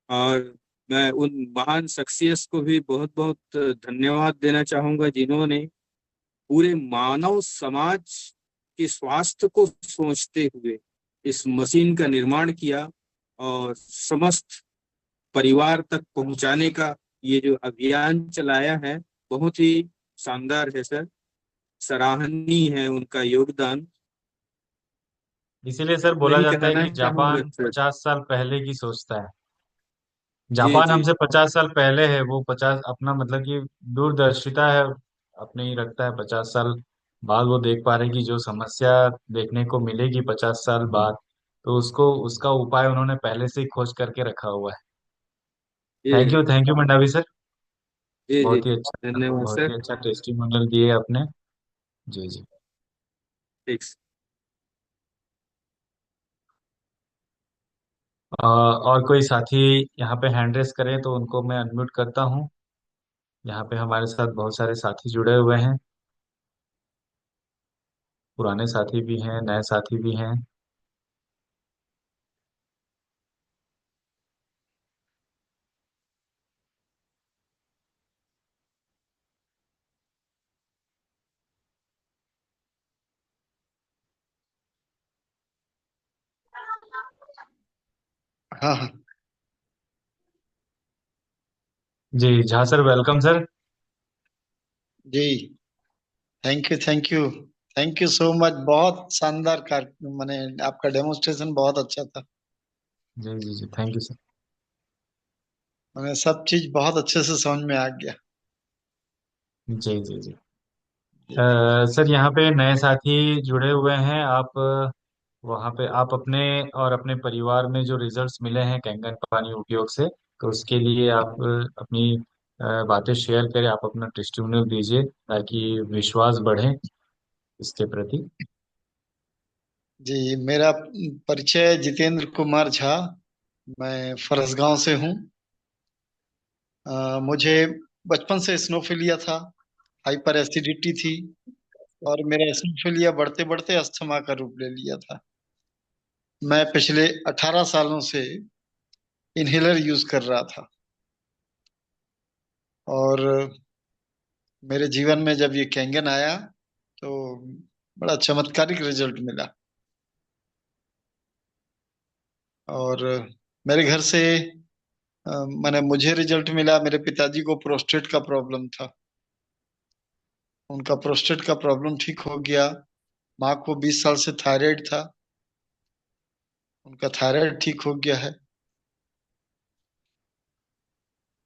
Speaker 8: और मैं उन महान शख्सियत को भी बहुत बहुत धन्यवाद देना चाहूंगा, जिन्होंने पूरे मानव समाज के स्वास्थ्य को सोचते हुए इस मशीन का निर्माण किया और समस्त परिवार तक पहुंचाने का ये जो अभियान चलाया है, बहुत ही शानदार है सर। सराहनीय है उनका योगदान।
Speaker 1: इसीलिए सर बोला
Speaker 8: नहीं
Speaker 1: जाता है
Speaker 8: कहना
Speaker 1: कि
Speaker 8: चाहूंगा
Speaker 1: जापान
Speaker 8: सर।
Speaker 1: 50 साल पहले की सोचता है।
Speaker 8: जी
Speaker 1: जापान
Speaker 8: जी
Speaker 1: हमसे 50 साल पहले है, वो 50 अपना मतलब कि दूरदर्शिता है अपने ही रखता है। 50 साल बाद वो देख पा रहे हैं कि जो समस्या देखने को मिलेगी 50 साल बाद, तो उसको उसका उपाय उन्होंने पहले से ही खोज करके रखा हुआ है।
Speaker 8: जी
Speaker 1: थैंक यू मंडावी सर।
Speaker 8: जी जी, धन्यवाद
Speaker 1: बहुत
Speaker 8: सर।
Speaker 1: ही अच्छा टेस्टिमोनियल दिए आपने। जी जी।
Speaker 8: ठीक।
Speaker 1: और कोई साथी यहाँ पे हैंड रेस करे तो उनको मैं अनम्यूट करता हूँ। यहाँ पे हमारे साथ बहुत सारे साथी जुड़े हुए हैं, पुराने साथी भी हैं, नए साथी भी हैं।
Speaker 9: हाँ हाँ।
Speaker 1: जी झा सर, वेलकम सर।
Speaker 9: जी, thank you thank you so much. बहुत शानदार कार्य, मैंने आपका डेमोन्स्ट्रेशन बहुत अच्छा था।
Speaker 1: जी जी जी, थैंक यू सर।
Speaker 9: मैंने सब चीज बहुत अच्छे से समझ में आ गया।
Speaker 1: जी जी जी।
Speaker 9: जी
Speaker 1: सर यहाँ पे नए साथी जुड़े हुए हैं। आप वहाँ पे आप अपने और अपने परिवार में जो रिजल्ट्स मिले हैं कैंगन पानी उपयोग से, तो उसके लिए आप अपनी बातें शेयर करें, आप अपना टेस्टिमोनियल दीजिए ताकि विश्वास बढ़े इसके प्रति।
Speaker 9: जी, मेरा परिचय जितेंद्र कुमार झा। मैं फरसगांव से हूँ। मुझे बचपन से स्नोफिलिया था, हाइपर एसिडिटी थी, और मेरा स्नोफिलिया बढ़ते बढ़ते अस्थमा का रूप ले लिया था। मैं पिछले 18 सालों से इनहेलर यूज कर रहा था, और मेरे जीवन में जब ये कैंगन आया तो बड़ा चमत्कारिक रिजल्ट मिला। और मेरे घर से माने मुझे रिजल्ट मिला। मेरे पिताजी को प्रोस्टेट का प्रॉब्लम था, उनका प्रोस्टेट का प्रॉब्लम ठीक हो गया। माँ को 20 साल से थायराइड था, उनका थायराइड ठीक हो गया है।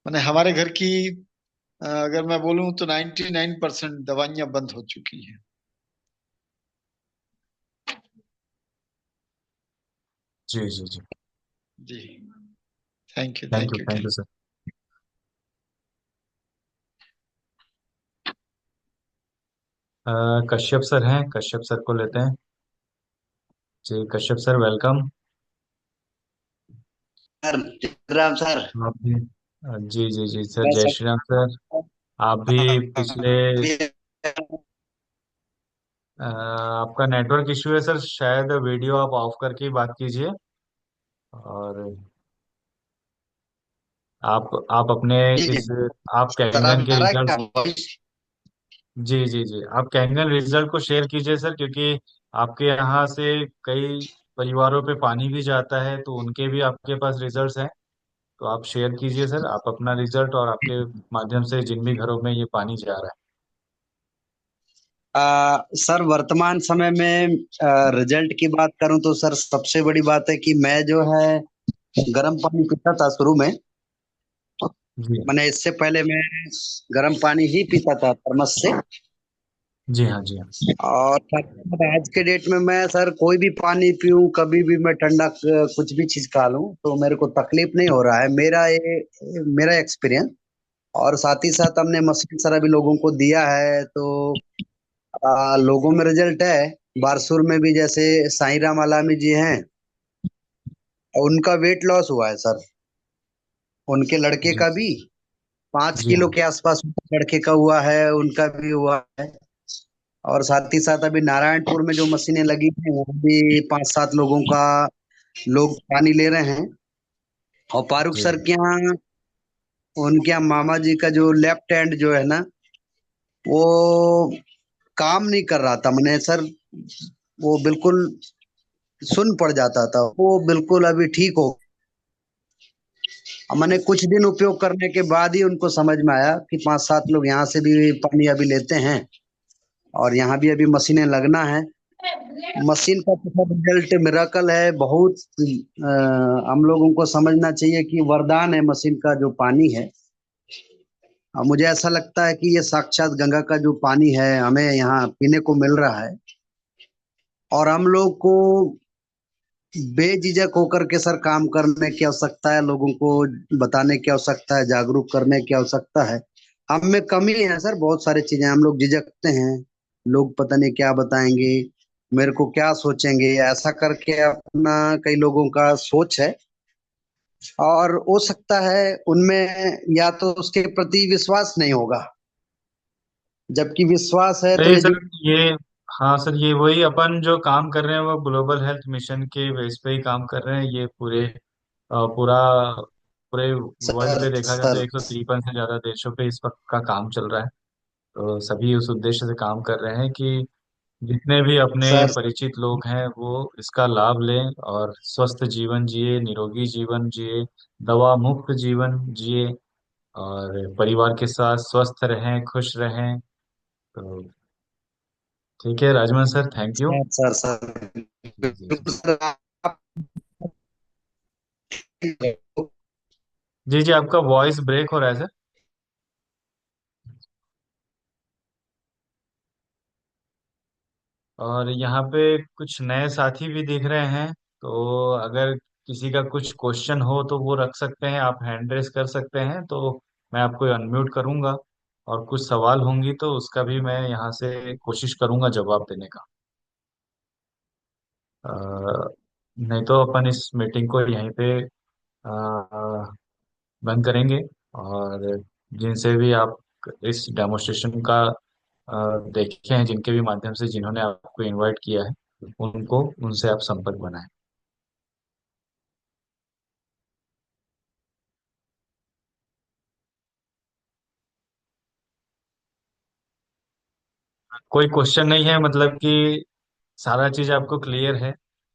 Speaker 9: माने हमारे घर की अगर मैं बोलूं तो 99% दवाइयां बंद हो चुकी हैं।
Speaker 1: जी जी जी।
Speaker 9: जी, thank you
Speaker 1: thank
Speaker 9: thank
Speaker 1: you,
Speaker 9: you
Speaker 1: thank
Speaker 9: thank
Speaker 1: you sir. Kashyap sir हैं, कश्यप सर को लेते हैं। जी Kashyap sir, welcome.
Speaker 10: Sir, Ram sir.
Speaker 1: आप भी जी जी जी सर,
Speaker 10: बस
Speaker 1: जय श्री राम सर। आप भी पिछले आपका नेटवर्क इश्यू है सर, शायद वीडियो आप ऑफ करके ही बात कीजिए। और आप अपने
Speaker 10: जी जी
Speaker 1: इस आप
Speaker 10: सर,
Speaker 1: कैंगन
Speaker 10: अब
Speaker 1: के
Speaker 10: आ रहा है
Speaker 1: रिजल्ट,
Speaker 10: क्या वॉइस?
Speaker 1: जी जी जी, आप कैंगन रिजल्ट को शेयर कीजिए सर, क्योंकि आपके यहाँ से कई परिवारों पे पानी भी जाता है, तो उनके भी आपके पास रिजल्ट्स हैं। तो आप शेयर कीजिए सर, आप अपना रिजल्ट, और आपके माध्यम से जिन भी घरों में ये पानी जा रहा
Speaker 10: सर, वर्तमान समय में रिजल्ट की बात करूं तो सर, सबसे बड़ी बात है कि मैं जो है गर्म पानी पीता था शुरू में।
Speaker 1: है। जी
Speaker 10: मैंने इससे पहले मैं गर्म पानी ही पीता था थर्मस से।
Speaker 1: जी हाँ, जी हाँ।
Speaker 10: और आज के डेट में मैं सर कोई भी पानी पीऊं, कभी भी मैं ठंडा कुछ भी चीज खा लूं तो मेरे को तकलीफ नहीं हो रहा है। मेरा एक्सपीरियंस। और साथ ही साथ हमने मशीन सर अभी लोगों को दिया है, तो लोगों में रिजल्ट है। बारसूर में भी जैसे साईं राम अलामी जी हैं, उनका वेट लॉस हुआ है सर। उनके लड़के
Speaker 1: जी
Speaker 10: का भी 5 किलो
Speaker 1: जी
Speaker 10: के आसपास उनके लड़के का हुआ है, उनका भी हुआ है। और साथ ही साथ अभी नारायणपुर में जो मशीनें लगी हैं, वो भी 5-7 लोगों का लोग पानी ले रहे हैं। और फारूक
Speaker 1: जी
Speaker 10: सर के यहाँ, उनके यहाँ मामा जी का जो लेफ्ट हैंड जो है ना, वो काम नहीं कर रहा था। मैंने सर, वो बिल्कुल सुन पड़ जाता था, वो बिल्कुल अभी ठीक हो। मैंने कुछ दिन उपयोग करने के बाद ही उनको समझ में आया कि 5-7 लोग यहाँ से भी पानी अभी लेते हैं, और यहाँ भी अभी मशीनें लगना है। मशीन का तो रिजल्ट मिराकल है बहुत। हम लोगों को समझना चाहिए कि वरदान है मशीन का जो पानी है। मुझे ऐसा लगता है कि ये साक्षात गंगा का जो पानी है हमें यहाँ पीने को मिल रहा है। और हम लोग को बेझिझक होकर के सर काम करने की आवश्यकता है, लोगों को बताने की आवश्यकता है, जागरूक करने की आवश्यकता है। हम में कमी है सर, बहुत सारी चीजें हम लोग झिझकते हैं। लोग पता नहीं क्या बताएंगे, मेरे को क्या सोचेंगे, ऐसा करके अपना कई लोगों का सोच है। और हो सकता है उनमें या तो उसके प्रति विश्वास नहीं होगा, जबकि विश्वास है तो
Speaker 1: नहीं
Speaker 10: ये जो
Speaker 1: सर, ये हाँ सर, ये वही अपन जो काम कर रहे हैं वो ग्लोबल हेल्थ मिशन के बेस पे ही काम कर रहे हैं। ये पूरा पूरे वर्ल्ड
Speaker 10: सर
Speaker 1: पे देखा जाए तो
Speaker 10: सर
Speaker 1: 153 से ज्यादा देशों पे इस वक्त का काम चल रहा है। तो सभी उस उद्देश्य से काम कर रहे हैं कि जितने भी अपने
Speaker 10: सर
Speaker 1: परिचित लोग हैं वो इसका लाभ लें और स्वस्थ जीवन जिए, निरोगी जीवन जिए, दवा मुक्त जीवन जिए, और परिवार के साथ स्वस्थ रहें, खुश रहें। तो ठीक है Rajman sir, thank you.
Speaker 10: Sir sir
Speaker 1: जी जी जी।
Speaker 10: बिल्कुल सर। आप
Speaker 1: जी जी, आपका वॉइस ब्रेक हो रहा है सर। और यहाँ पे कुछ नए साथी भी दिख रहे हैं, तो अगर किसी का कुछ क्वेश्चन हो तो वो रख सकते हैं, आप हैंड रेस कर सकते हैं, तो मैं आपको अनम्यूट करूंगा, और कुछ सवाल होंगी तो उसका भी मैं यहाँ से कोशिश करूंगा जवाब देने का। अ, नहीं तो अपन इस मीटिंग को यहीं पे बंद करेंगे, और जिनसे भी आप इस डेमोन्स्ट्रेशन का देखे हैं, जिनके भी माध्यम से जिन्होंने आपको इनवाइट किया है, उनको उनसे आप संपर्क बनाएं। कोई क्वेश्चन नहीं है, मतलब कि सारा चीज आपको क्लियर है?